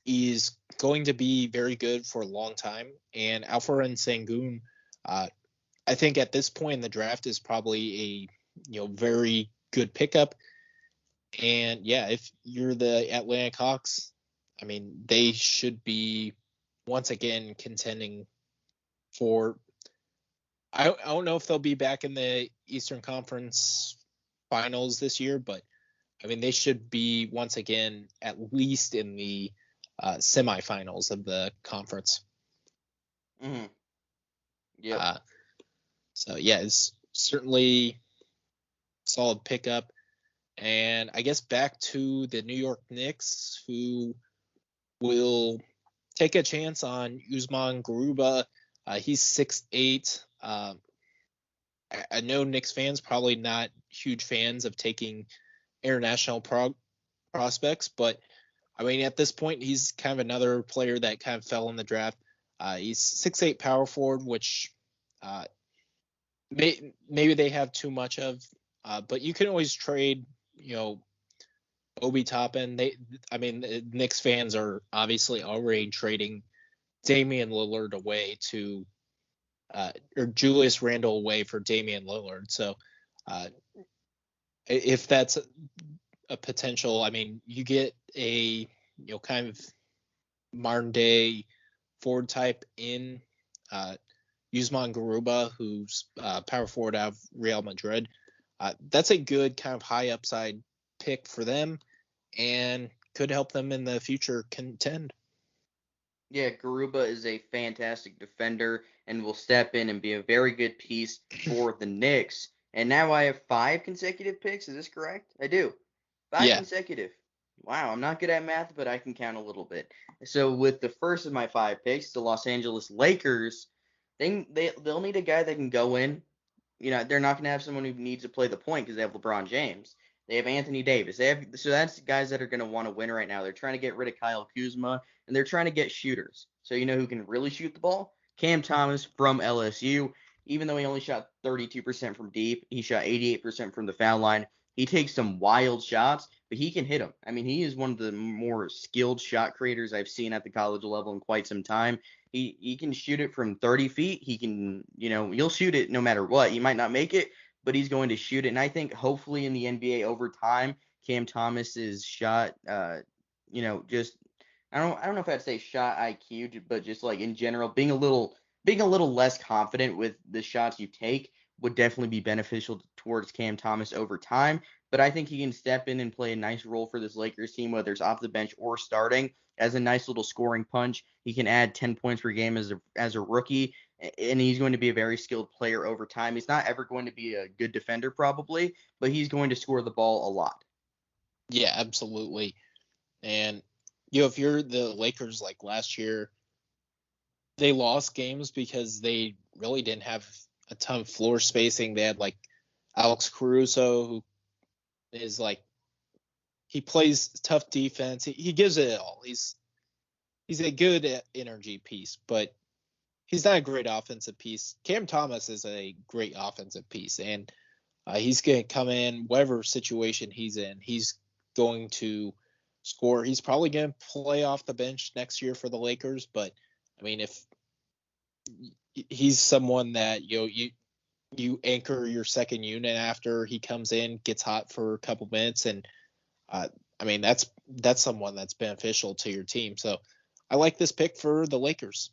is going to be very good for a long time. And Alperen Sengun, I think at this point in the draft is probably a very good pickup. And yeah, if you're the Atlanta Hawks, I mean, they should be once again contending for. I don't know if they'll be back in the Eastern Conference Finals this year, but I mean, they should be once again at least in the semifinals of the conference. Mm-hmm. Yeah. So yeah, it's certainly solid pickup. And I guess back to the New York Knicks, who will take a chance on Usman Garuba. He's 6'8". I know Knicks fans probably not huge fans of taking international prospects, but I mean, at this point, he's kind of another player that kind of fell in the draft. He's 6'8" power forward, which maybe they have too much of, but you can always trade, Obi Toppin. The Knicks fans are obviously already trading Damian Lillard away to, or Julius Randle away for Damian Lillard. So, if that's a potential, I mean, you get a kind of modern day forward type in Usman Garuba, who's power forward out of Real Madrid. That's a good kind of high upside pick for them and could help them in the future contend. Yeah, Garuba is a fantastic defender and will step in and be a very good piece for the Knicks. And now I have 5 consecutive picks. Is this correct? I do. Five Yeah, consecutive. Wow, I'm not good at math, but I can count a little bit. So with the first of my 5 picks, the Los Angeles Lakers, they'll need a guy that can go in. They're not going to have someone who needs to play the point because they have LeBron James. They have Anthony Davis. So that's guys that are going to want to win right now. They're trying to get rid of Kyle Kuzma, and they're trying to get shooters. So you know who can really shoot the ball? Cam Thomas from LSU. Even though he only shot 32% from deep, he shot 88% from the foul line. He takes some wild shots, but he can hit them. I mean, he is one of the more skilled shot creators I've seen at the college level in quite some time. He can shoot it from 30 feet. He can, he'll shoot it no matter what. He might not make it, but he's going to shoot it. And I think hopefully in the NBA over time, Cam Thomas's shot, just I don't know if I'd say shot IQ, but just like in general, being a little less confident with the shots you take would definitely be beneficial towards Cam Thomas over time. But I think he can step in and play a nice role for this Lakers team, whether it's off the bench or starting, as a nice little scoring punch. He can add 10 points per game as a rookie, and he's going to be a very skilled player over time. He's not ever going to be a good defender probably, but he's going to score the ball a lot. yeah, absolutely. And if you're the Lakers like last year, they lost games because they really didn't have a ton of floor spacing. They had like Alex Caruso, who is like he plays tough defense. He gives it all. He's a good energy piece, but he's not a great offensive piece. Cam Thomas is a great offensive piece, and he's going to come in whatever situation he's in. He's going to score. He's probably going to play off the bench next year for the Lakers, but I mean, if he's someone that you anchor your second unit after he comes in, gets hot for a couple minutes, and I mean that's someone that's beneficial to your team. So I like this pick for the Lakers.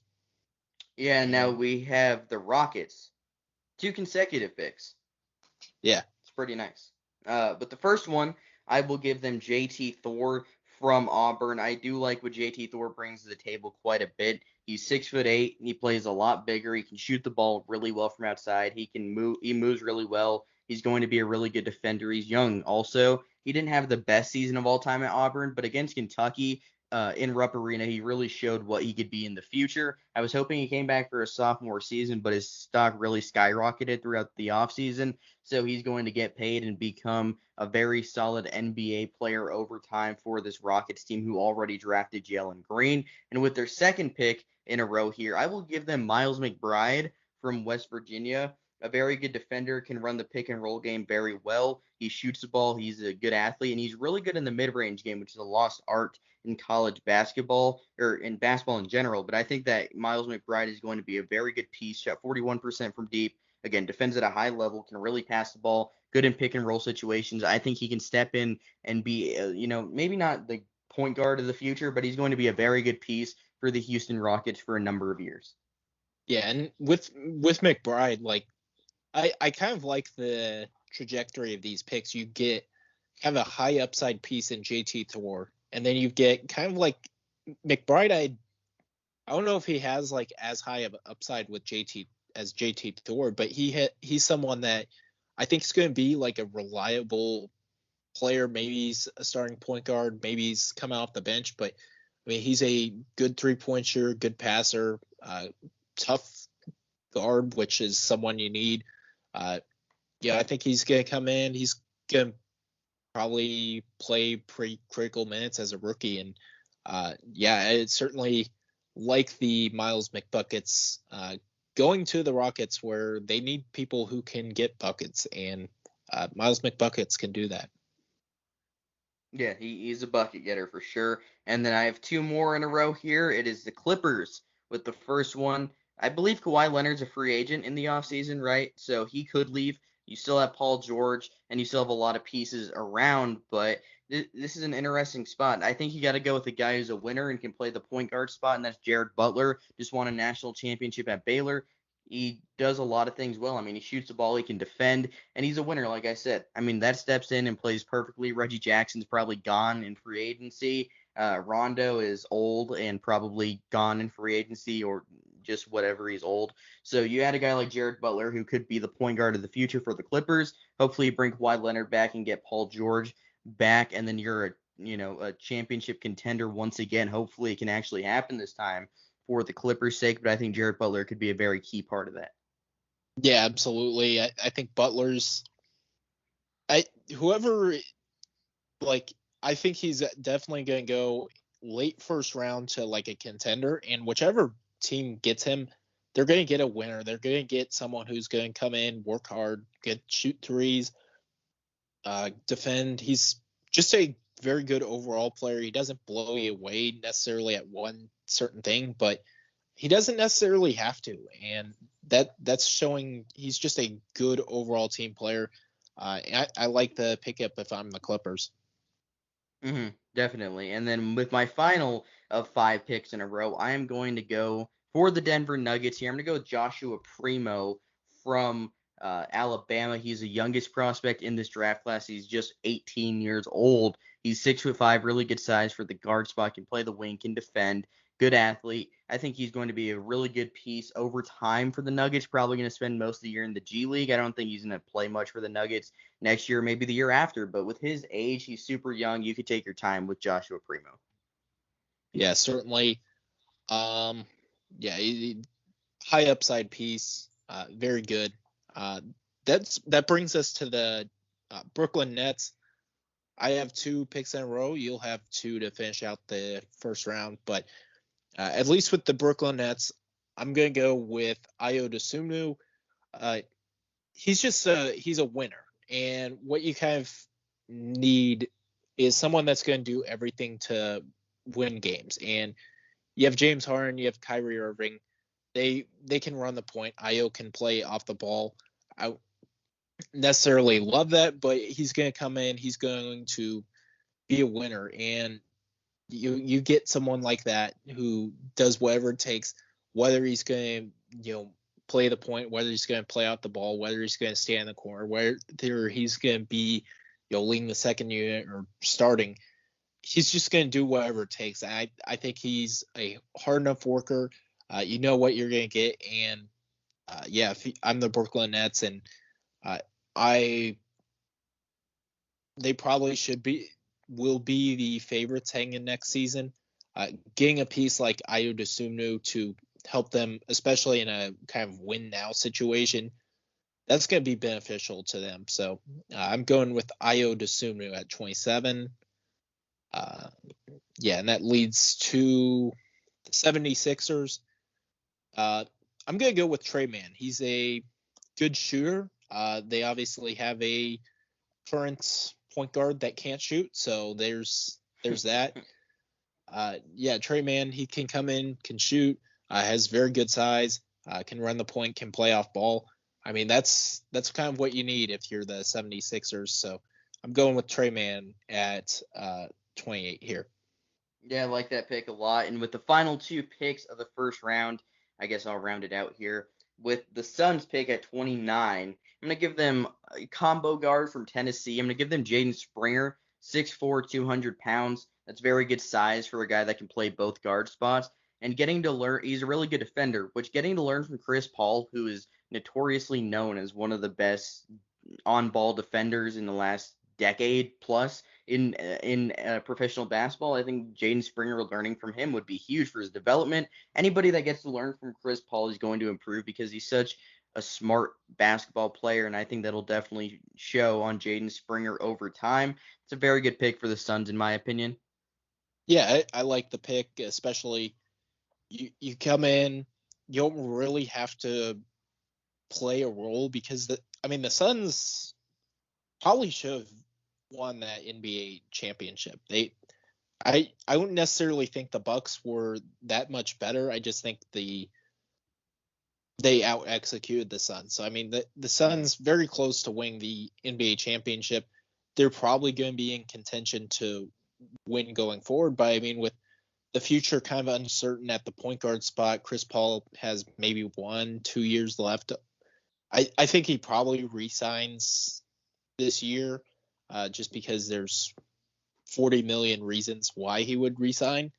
Yeah, now And we have the Rockets. 2 consecutive picks. yeah, It's pretty nice. But the first one, I will give them JT Thor from Auburn. I do like what JT Thor brings to the table quite a bit. He's 6'8". He plays a lot bigger. He can shoot the ball really well from outside. He can move. He moves really well. He's going to be a really good defender. He's young. Also, he didn't have the best season of all time at Auburn, but against Kentucky, in Rupp Arena, he really showed what he could be in the future. I was hoping he came back for a sophomore season, but his stock really skyrocketed throughout the offseason. So he's going to get paid and become a very solid NBA player over time for this Rockets team who already drafted Jalen Green. And with their second pick in a row here, I will give them Miles McBride from West Virginia. A very good defender, can run the pick and roll game very well. He shoots the ball. He's a good athlete, and he's really good in the mid-range game, which is a lost art in college basketball or in basketball in general. But I think that Miles McBride is going to be a very good piece. Shot 41% from deep. Again, defends at a high level, can really pass the ball, good in pick and roll situations. I think he can step in and be, maybe not the point guard of the future, but he's going to be a very good piece for the Houston Rockets for a number of years. yeah, and with McBride, like I kind of like the trajectory of these picks. You get kind of a high upside piece in JT Thor, and then you get kind of like McBride. I don't know if he has like as high of an upside with JT as JT Thor, but he's someone that I think is going to be like a reliable player. Maybe he's a starting point guard. Maybe he's coming off the bench, but I mean he's a good 3-point shooter, good passer, tough guard, which is someone you need. Yeah, I think he's going to come in. He's going to probably play pretty critical minutes as a rookie. And yeah, it's certainly like the Miles McBuckets going to the Rockets where they need people who can get buckets. And Miles McBuckets can do that. Yeah, he's a bucket getter for sure. And then I have 2 more in a row here. It is the Clippers with the first one. I believe Kawhi Leonard's a free agent in the offseason, right? So he could leave. You still have Paul George, and you still have a lot of pieces around, but this is an interesting spot. I think you got to go with a guy who's a winner and can play the point guard spot, and that's Jared Butler. Just won a national championship at Baylor. He does a lot of things well. I mean, he shoots the ball, he can defend, and he's a winner, like I said. I mean, that steps in and plays perfectly. Reggie Jackson's probably gone in free agency. Rondo is old and probably gone in free agency or just whatever, he's old. So you add a guy like Jared Butler who could be the point guard of the future for the Clippers. Hopefully you bring Kawhi Leonard back and get Paul George back, and then you're a championship contender once again. Hopefully it can actually happen this time for the Clippers' sake, but I think Jared Butler could be a very key part of that. Yeah, absolutely. I think Butler's whoever, like, I think he's definitely going to go late first round to like a contender, and whichever team gets him, they're going to get a winner. They're going to get someone who's going to come in, work hard, shoot threes, defend. He's just a very good overall player. He doesn't blow you away necessarily at one certain thing, but he doesn't necessarily have to, and that's showing he's just a good overall team player. I like the pickup if I'm the Clippers. Definitely. And then with my final of 5 picks in a row, I am going to go for the Denver Nuggets here. I'm going to go with Joshua Primo from Alabama. He's the youngest prospect in this draft class. He's just 18 years old. He's 6'5", really good size for the guard spot, can play the wing, can defend, good athlete. I think he's going to be a really good piece over time for the Nuggets. Probably going to spend most of the year in the G League. I don't think he's going to play much for the Nuggets next year, maybe the year after. But with his age, he's super young. You could take your time with Joshua Primo. Yeah, certainly. Yeah, high upside piece. Very good. That brings us to the Brooklyn Nets. I have 2 picks in a row. You'll have 2 to finish out the first round. But at least with the Brooklyn Nets, I'm going to go with Ayo Dosunmu. He's a winner. And what you kind of need is someone that's going to do everything to win games. And you have James Harden, you have Kyrie Irving. They can run the point. Ayo can play off the ball. I necessarily love that, but he's going to come in. He's going to be a winner, and you get someone like that who does whatever it takes, whether he's going to play the point, whether he's going to play out the ball, whether he's going to stay in the corner, whether he's going to be leading the second unit or starting. He's just going to do whatever it takes. I think he's a hard enough worker. You know what you're going to get, and I'm the Brooklyn Nets, and they probably will be the favorites hanging next season. Getting a piece like Ayo Dosunmu to help them, especially in a kind of win now situation, that's going to be beneficial to them. So I'm going with Ayo Dosunmu at 27. And that leads to the 76ers. I'm going to go with Trey Mann. He's a good shooter. They obviously have a current point guard that can't shoot, so there's that. Trey Mann, he can come in, can shoot, has very good size, can run the point, can play off ball. I mean, that's kind of what you need if you're the 76ers. So I'm going with Trey Mann at 28 here. Yeah, I like that pick a lot. And with the final 2 picks of the first round, I guess I'll round it out here. With the Suns pick at 29, I'm going to give them a combo guard from Tennessee. I'm going to give them Jaden Springer, 6'4", 200 pounds. That's very good size for a guy that can play both guard spots. And getting to learn, he's a really good defender, which getting to learn from Chris Paul, who is notoriously known as one of the best on-ball defenders in the last decade plus in professional basketball. I think Jaden Springer learning from him would be huge for his development. Anybody that gets to learn from Chris Paul is going to improve because he's such a smart basketball player, and I think that'll definitely show on Jaden Springer over time. It's a very good pick for the Suns, in my opinion. Yeah, I like the pick, especially you come in, you don't really have to play a role because the Suns probably should have won that NBA championship. I wouldn't necessarily think the Bucks were that much better. I just think they out executed the Suns. So I mean the Suns very close to winning the NBA championship. They're probably going to be in contention to win going forward. But I mean, with the future kind of uncertain at the point guard spot, Chris Paul has maybe 1-2 years left. I think he probably resigns this year, just because there's 40 million reasons why he would resign.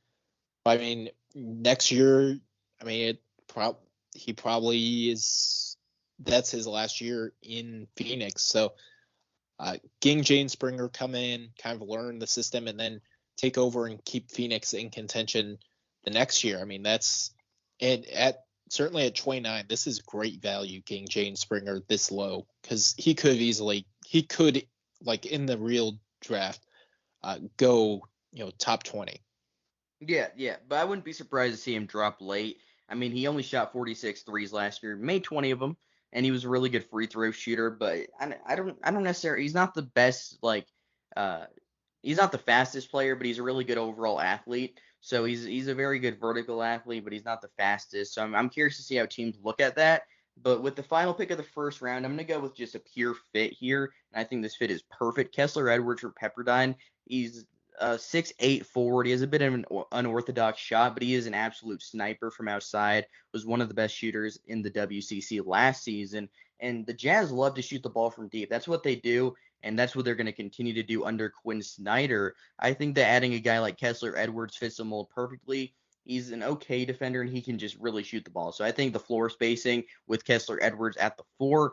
I mean, next year, I mean, he probably is. That's his last year in Phoenix. So, getting Jane Springer come in, kind of learn the system, and then take over and keep Phoenix in contention the next year. I mean, that's and certainly at 29, this is great value getting Jane Springer this low, because he could like in the real draft go top 20. Yeah, but I wouldn't be surprised to see him drop late. I mean, he only shot 46 threes last year, made 20 of them, and he was a really good free throw shooter. But I don't necessarily. He's not the best he's not the fastest player, but he's a really good overall athlete. So he's a very good vertical athlete, but he's not the fastest. So I'm curious to see how teams look at that. But with the final pick of the first round, I'm going to go with just a pure fit here. And I think this fit is perfect. Kessler Edwards for Pepperdine. He's 6'8" forward. He has a bit of an unorthodox shot, but he is an absolute sniper from outside. Was one of the best shooters in the WCC last season. And the Jazz love to shoot the ball from deep. That's what they do, and that's what they're going to continue to do under Quinn Snyder. I think that adding a guy like Kessler Edwards fits the mold perfectly. He's an okay defender, and he can just really shoot the ball. So I think the floor spacing with Kessler Edwards at the 4,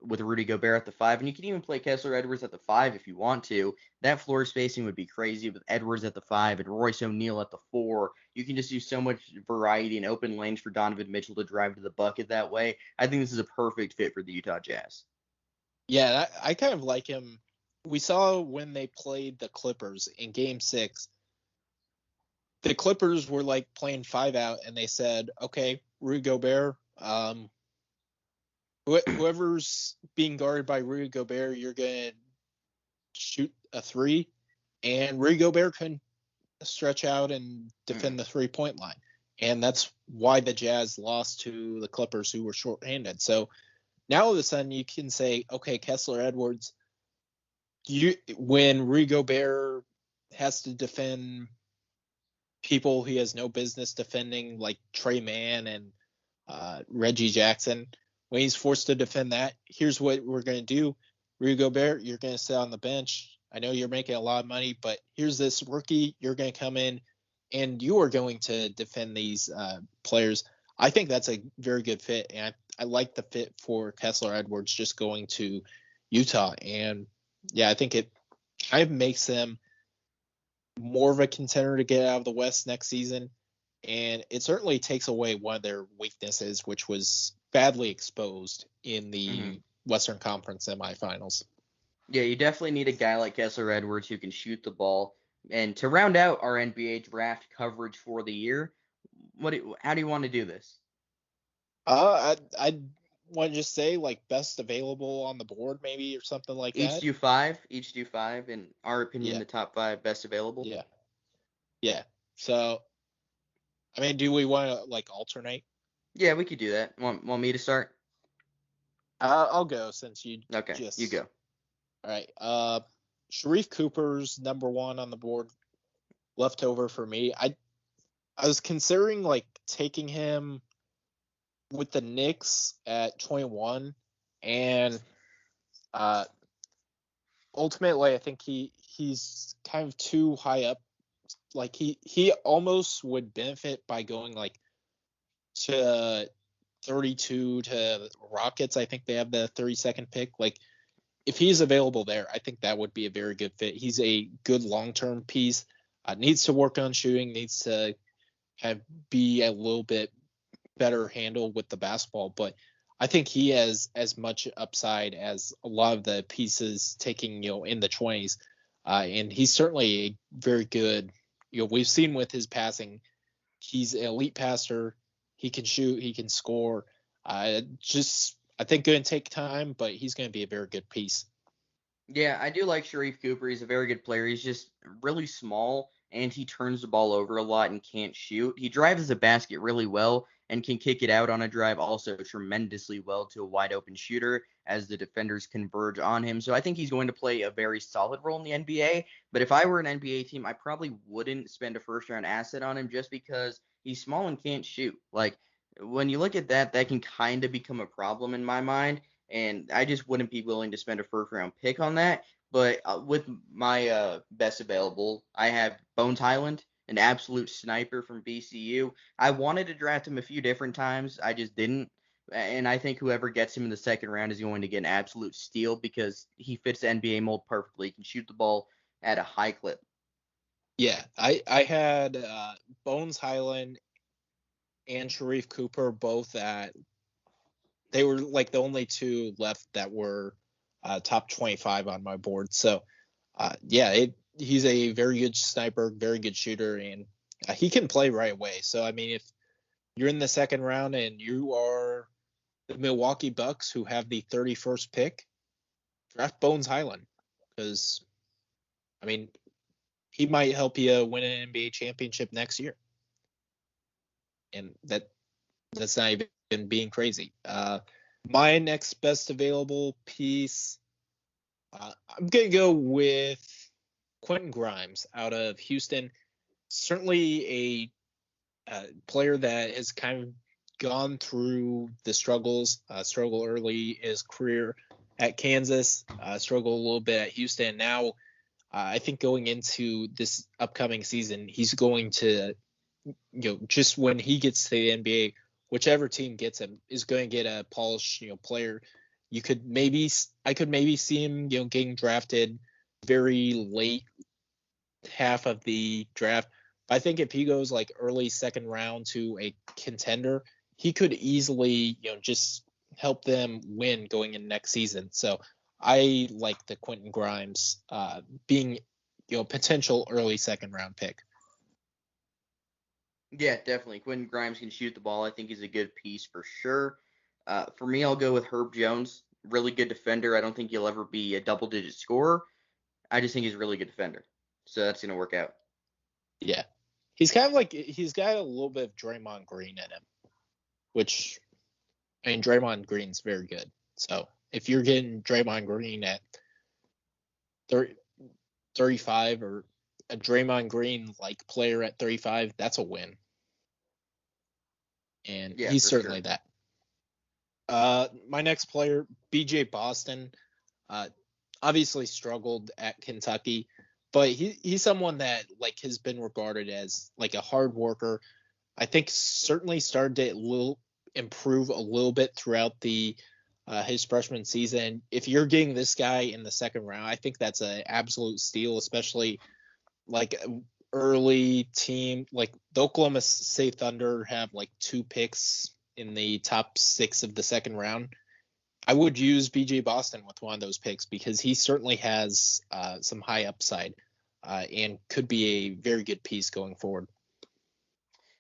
with Rudy Gobert at the 5, and you can even play Kessler Edwards at the 5 if you want to. That floor spacing would be crazy with Edwards at the 5 and Royce O'Neal at the 4. You can just use so much variety and open lanes for Donovan Mitchell to drive to the bucket that way. I think this is a perfect fit for the Utah Jazz. Yeah, I kind of like him. We saw when they played the Clippers in Game 6, the Clippers were like playing 5 out, and they said, okay, Rudy Gobert, whoever's being guarded by Rudy Gobert, you're going to shoot a 3. And Rudy Gobert couldn't stretch out and defend the 3-point line. And that's why the Jazz lost to the Clippers, who were shorthanded. So now all of a sudden you can say, okay, Kessler Edwards, when Rudy Gobert has to defend people he has no business defending, like Trey Mann and Reggie Jackson, when he's forced to defend that, here's what we're going to do. Rudy Gobert, you're going to sit on the bench. I know you're making a lot of money, but here's this rookie. You're going to come in, and you are going to defend these players. I think that's a very good fit, and I like the fit for Kessler Edwards just going to Utah. And, yeah, I think it kind of makes them more of a contender to get out of the West next season, and it certainly takes away one of their weaknesses, which was badly exposed in the Western Conference semifinals. Yeah, you definitely need a guy like Kessler Edwards who can shoot the ball. And to round out our NBA draft coverage for the year, how do you want to do this? I want to just say like best available on the board, maybe, or something like that. Each do 5. In our opinion, the top 5 best available. Yeah. So, I mean, do we want to like alternate? Yeah, we could do that. Want me to start? I'll go since you. Okay, you go. All right. Sharif Cooper's number 1 on the board, left over for me. I was considering like taking him with the Knicks at 21, and ultimately I think he's kind of too high up. Like he almost would benefit by going like to 32 to Rockets. I think they have the 32nd pick. Like, if he's available there, I think that would be a very good fit. He's a good long-term piece. Needs to work on shooting. Needs to be a little bit better handle with the basketball. But I think he has as much upside as a lot of the pieces taking in the 20s. And he's certainly a very good. We've seen with his passing, he's an elite passer. He can shoot. He can score. I think going to take time, but he's going to be a very good piece. Yeah, I do like Sharif Cooper. He's a very good player. He's just really small, and he turns the ball over a lot and can't shoot. He drives the basket really well and can kick it out on a drive also tremendously well to a wide-open shooter as the defenders converge on him. So I think he's going to play a very solid role in the NBA. But if I were an NBA team, I probably wouldn't spend a first-round asset on him just because he's small and can't shoot. Like, when you look at that, that can kind of become a problem in my mind. and I just wouldn't be willing to spend a first-round pick on that. But with my best available, I have Bones Highland, an absolute sniper from VCU. I wanted to draft him a few different times. I just didn't. And I think whoever gets him in the second round is going to get an absolute steal because he fits the NBA mold perfectly. He can shoot the ball at a high clip. Yeah, I had Bones Highland and Sharif Cooper both at. They were like the only two left that were top 25 on my board. So, he's a very good sniper, very good shooter, and he can play right away. So, I mean, if you're in the second round and you are the Milwaukee Bucks who have the 31st pick, draft Bones Highland because, I mean, he might help you win an NBA championship next year. And that's not even being crazy. My next best available piece, I'm going to go with Quentin Grimes out of Houston. Certainly a player that has kind of gone through the struggle early in his career at Kansas, struggle a little bit at Houston. Now, I think going into this upcoming season, he's going to, just when he gets to the NBA, whichever team gets him is going to get a polished, player. I could maybe see him, getting drafted very late half of the draft. I think if he goes like early second round to a contender, he could easily, just help them win going in next season. So I like the Quentin Grimes being, potential early second round pick. Yeah, definitely. Quentin Grimes can shoot the ball. I think he's a good piece for sure. For me, I'll go with Herb Jones. Really good defender. I don't think he'll ever be a double-digit scorer. I just think he's a really good defender. So that's going to work out. Yeah. He's kind of like, he's got a little bit of Draymond Green in him, which, I mean, Draymond Green's very good. So if you're getting Draymond Green at 35 or a Draymond Green like player at 35, that's a win. And Yeah, he's for certainly sure. that. My next player, BJ Boston, obviously struggled at Kentucky, but he's someone that like has been regarded as like a hard worker. I think certainly started to improve a little bit throughout the his freshman season. If you're getting this guy in the second round, I think that's an absolute steal, especially like early team like the Oklahoma City Thunder have like 2 picks in the top 6 of the second round. I would use BJ Boston with one of those picks because he certainly has some high upside and could be a very good piece going forward.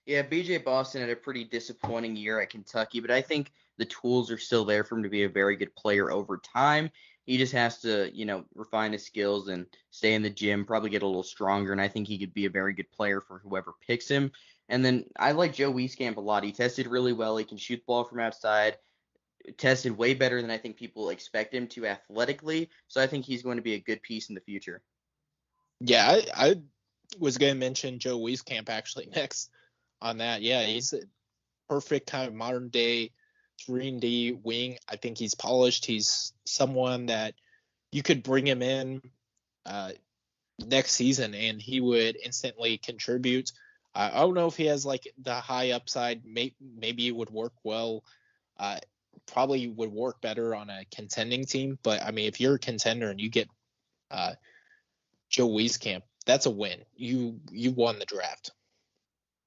Yeah, BJ Boston had a pretty disappointing year at Kentucky, but I think the tools are still there for him to be a very good player over time. He just has to, refine his skills and stay in the gym, probably get a little stronger, and I think he could be a very good player for whoever picks him. And then I like Joe Wieskamp a lot. He tested really well. He can shoot the ball from outside. Tested way better than I think people expect him to athletically. So I think he's going to be a good piece in the future. Yeah, I was going to mention Joe Wieskamp actually next on that. Yeah, he's a perfect kind of modern day 3-and-D wing. I think he's polished. He's someone that you could bring him in next season and he would instantly contribute. I don't know if he has like the high upside. Maybe it would work well. Probably would work better on a contending team. But I mean, if you're a contender and you get Joe Wieskamp, that's a win. You won the draft.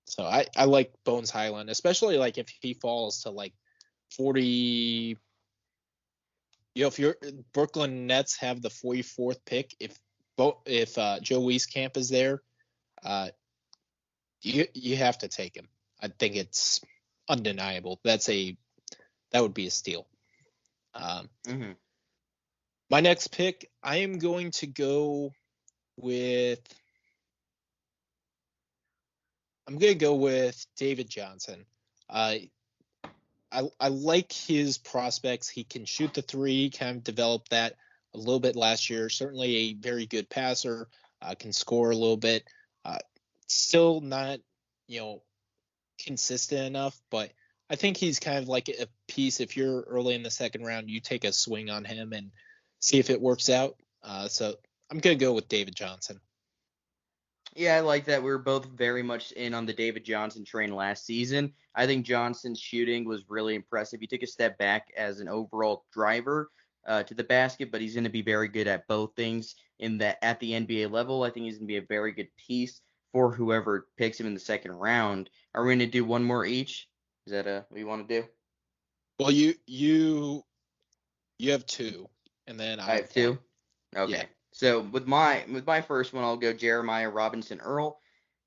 So I like Bones Highland, especially like if he falls to like 40. If your Brooklyn Nets have the 44th pick, if Joe Wieskamp is there, you have to take him. I think it's undeniable. That would be a steal. Mm-hmm. My next pick, I am going to go with. I'm going to go with David Johnson. I like his prospects. He can shoot the three, kind of developed that a little bit last year. Certainly a very good passer, can score a little bit. Still not, consistent enough, but I think he's kind of like a piece. If you're early in the second round, you take a swing on him and see if it works out. So I'm going to go with David Johnson. Yeah, I like that. We were both very much in on the David Johnson train last season. I think Johnson's shooting was really impressive. He took a step back as an overall driver to the basket, but he's going to be very good at both things at the NBA level. I think he's going to be a very good piece for whoever picks him in the second round. Are we going to do one more each? Is that what you want to do? Well, you have two, and then I have two. Okay. Yeah. So with my first one, I'll go Jeremiah Robinson Earl.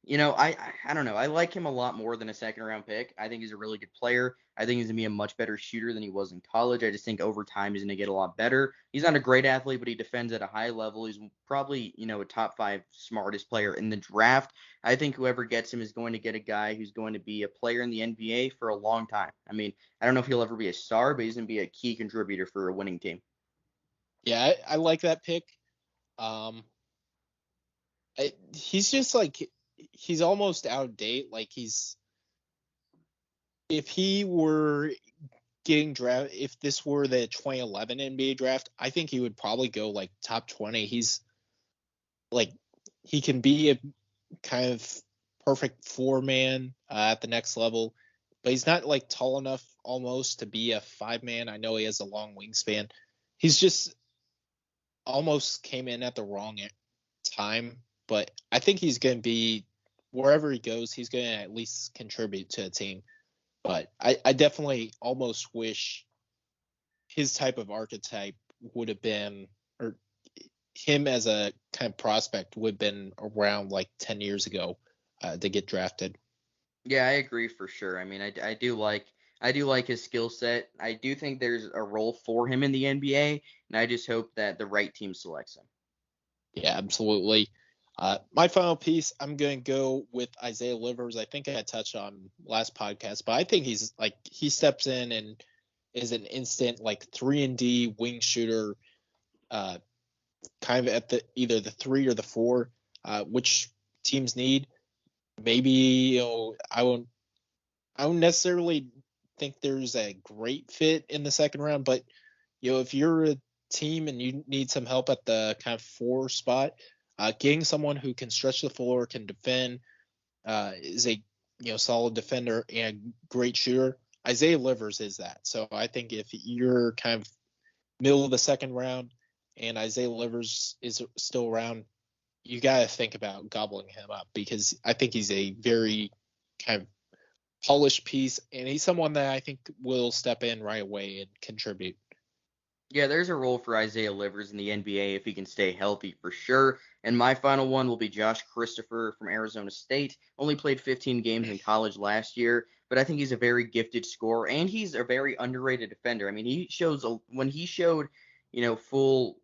I don't know. I like him a lot more than a second round pick. I think he's a really good player. I think he's gonna be a much better shooter than he was in college. I just think over time he's gonna get a lot better. He's not a great athlete, but he defends at a high level. He's probably, a top 5 smartest player in the draft. I think whoever gets him is going to get a guy who's going to be a player in the NBA for a long time. I mean, I don't know if he'll ever be a star, but he's gonna be a key contributor for a winning team. Yeah, I like that pick. He's just like, he's almost out of date. Like if he were getting drafted, if this were the 2011 NBA draft, I think he would probably go like top 20. He's like, he can be a kind of perfect 4-man at the next level, but he's not like tall enough almost to be a 5-man. I know he has a long wingspan. He's just almost came in at the wrong time, but I think he's going to be, wherever he goes, he's going to at least contribute to a team. But I definitely almost wish his type of archetype would have been, or him as a kind of prospect would have been around like 10 years ago to get drafted. Yeah, I agree for sure. I mean, I do like his skill set. I do think there's a role for him in the NBA, and I just hope that the right team selects him. Yeah, absolutely. My final piece, I'm going to go with Isaiah Livers. I think I touched on last podcast, but I think he's like, he steps in and is an instant like 3-and-D wing shooter, kind of at either the 3 or the 4, which teams need. Maybe I won't necessarily think there's a great fit in the second round, but if you're a team and you need some help at the kind of 4 spot, getting someone who can stretch the floor, can defend, is a solid defender and great shooter. Isaiah Livers is that. So I think if you're kind of middle of the second round and Isaiah Livers is still around, you got to think about gobbling him up, because I think he's a very kind of polished piece, and he's someone that I think will step in right away and contribute. Yeah, there's a role for Isaiah Livers in the NBA if he can stay healthy for sure. And my final one will be Josh Christopher from Arizona State. Only played 15 games in college last year, but I think he's a very gifted scorer, and he's a very underrated defender. I mean, when he showed, full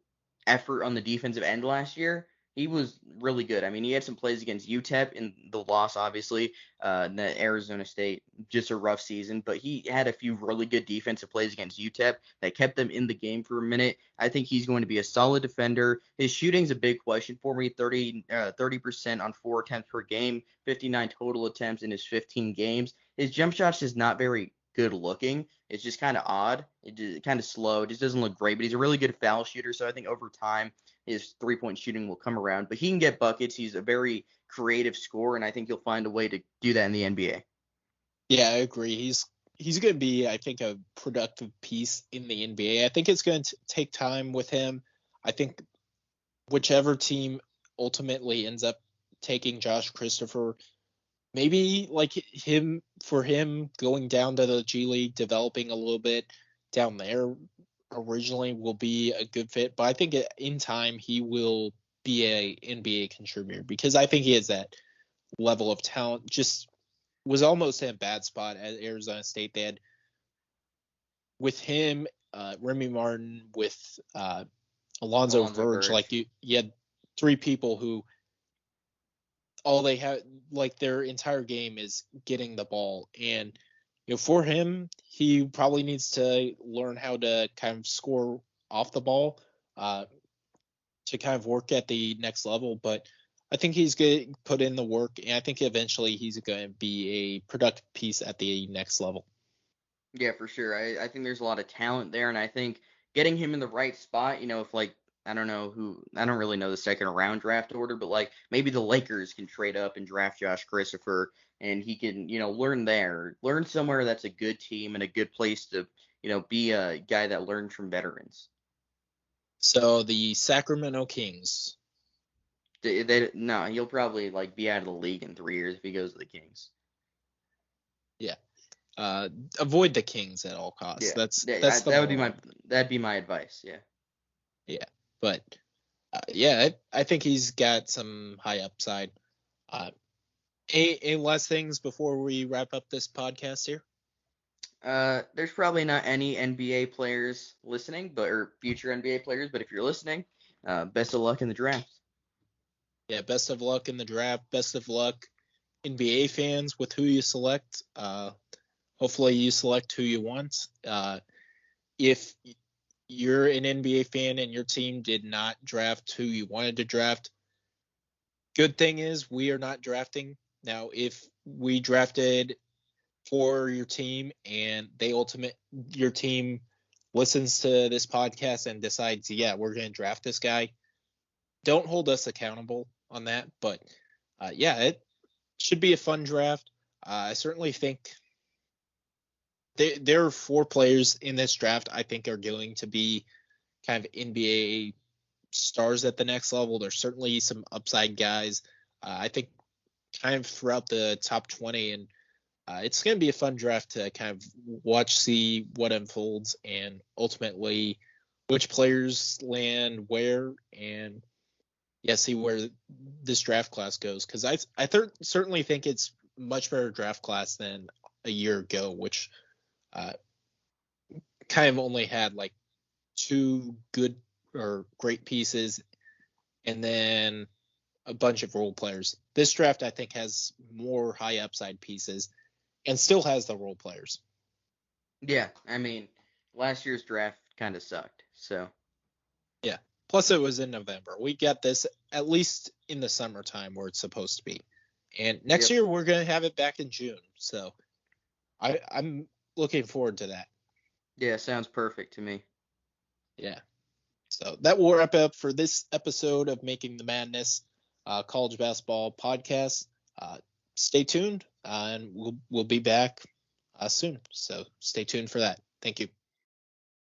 effort on the defensive end last year, he was really good. I mean, he had some plays against UTEP in the loss, obviously, the Arizona State, just a rough season, but he had a few really good defensive plays against UTEP that kept them in the game for a minute. I think he's going to be a solid defender. His shooting's a big question for me, 30% on 4 attempts per game, 59 total attempts in his 15 games. His jump shot's just not very good looking. It's just kind of odd. It just kind of slow. It just doesn't look great, but he's a really good foul shooter, so I think over time his 3-point shooting will come around. But he can get buckets. He's a very creative scorer, and I think he'll find a way to do that in the NBA. Yeah, I agree. He's going to be, I think, a productive piece in the NBA. I think it's going to take time with him. I think whichever team ultimately ends up taking Josh Christopher, maybe like him going down to the G League, developing a little bit down there originally will be a good fit. But I think in time he will be a NBA contributor, because I think he has that level of talent. Just was almost in a bad spot at Arizona State. They had with him, Remy Martin, with Alonzo Verge. Like you had 3 people who all they have, like their entire game is getting the ball. And for him, he probably needs to learn how to kind of score off the ball to kind of work at the next level. But I think he's going to put in the work, and I think eventually he's going to be a productive piece at the next level. Yeah, for sure. I think there's a lot of talent there, and I think getting him in the right spot, if like I don't know who I don't really know the second round draft order, but like maybe the Lakers can trade up and draft Josh Christopher and he can, learn there. Learn somewhere that's a good team and a good place to, be a guy that learns from veterans. So the Sacramento Kings. No, he'll probably like be out of the league in 3 years if he goes to the Kings. Yeah. Avoid the Kings at all costs. Yeah, That's the that would moral. that'd be my advice. Yeah. Yeah, but yeah, I think he's got some high upside. Uh, any last things before we wrap up this podcast here? There's probably not any NBA players listening, or future NBA players, but if you're listening, best of luck in the draft. Yeah, best of luck in the draft. Best of luck, NBA fans, with who you select. Hopefully, you select who you want. If you're an NBA fan and your team did not draft who you wanted to draft, good thing is we are not drafting. Now, if we drafted for your team and your team listens to this podcast and decides, yeah, we're going to draft this guy, don't hold us accountable on that. But yeah, it should be a fun draft. I certainly think there are 4 players in this draft I think are going to be kind of NBA stars at the next level. There's certainly some upside guys. I think kind of throughout the top 20, and it's going to be a fun draft to kind of watch, see what unfolds, and ultimately which players land where, and yeah, see where this draft class goes. Because I certainly think it's much better draft class than a year ago, which kind of only had like 2 good or great pieces and then a bunch of role players. This draft, I think, has more high upside pieces and still has the role players. Yeah, I mean, last year's draft kind of sucked. So yeah. Plus, it was in November. We got this at least in the summertime where it's supposed to be. And next year, we're going to have it back in June. So I'm looking forward to that. Yeah, sounds perfect to me. Yeah. So that will wrap up for this episode of Making the Madness college basketball podcast. Stay tuned, and we'll be back soon. So stay tuned for that. Thank you.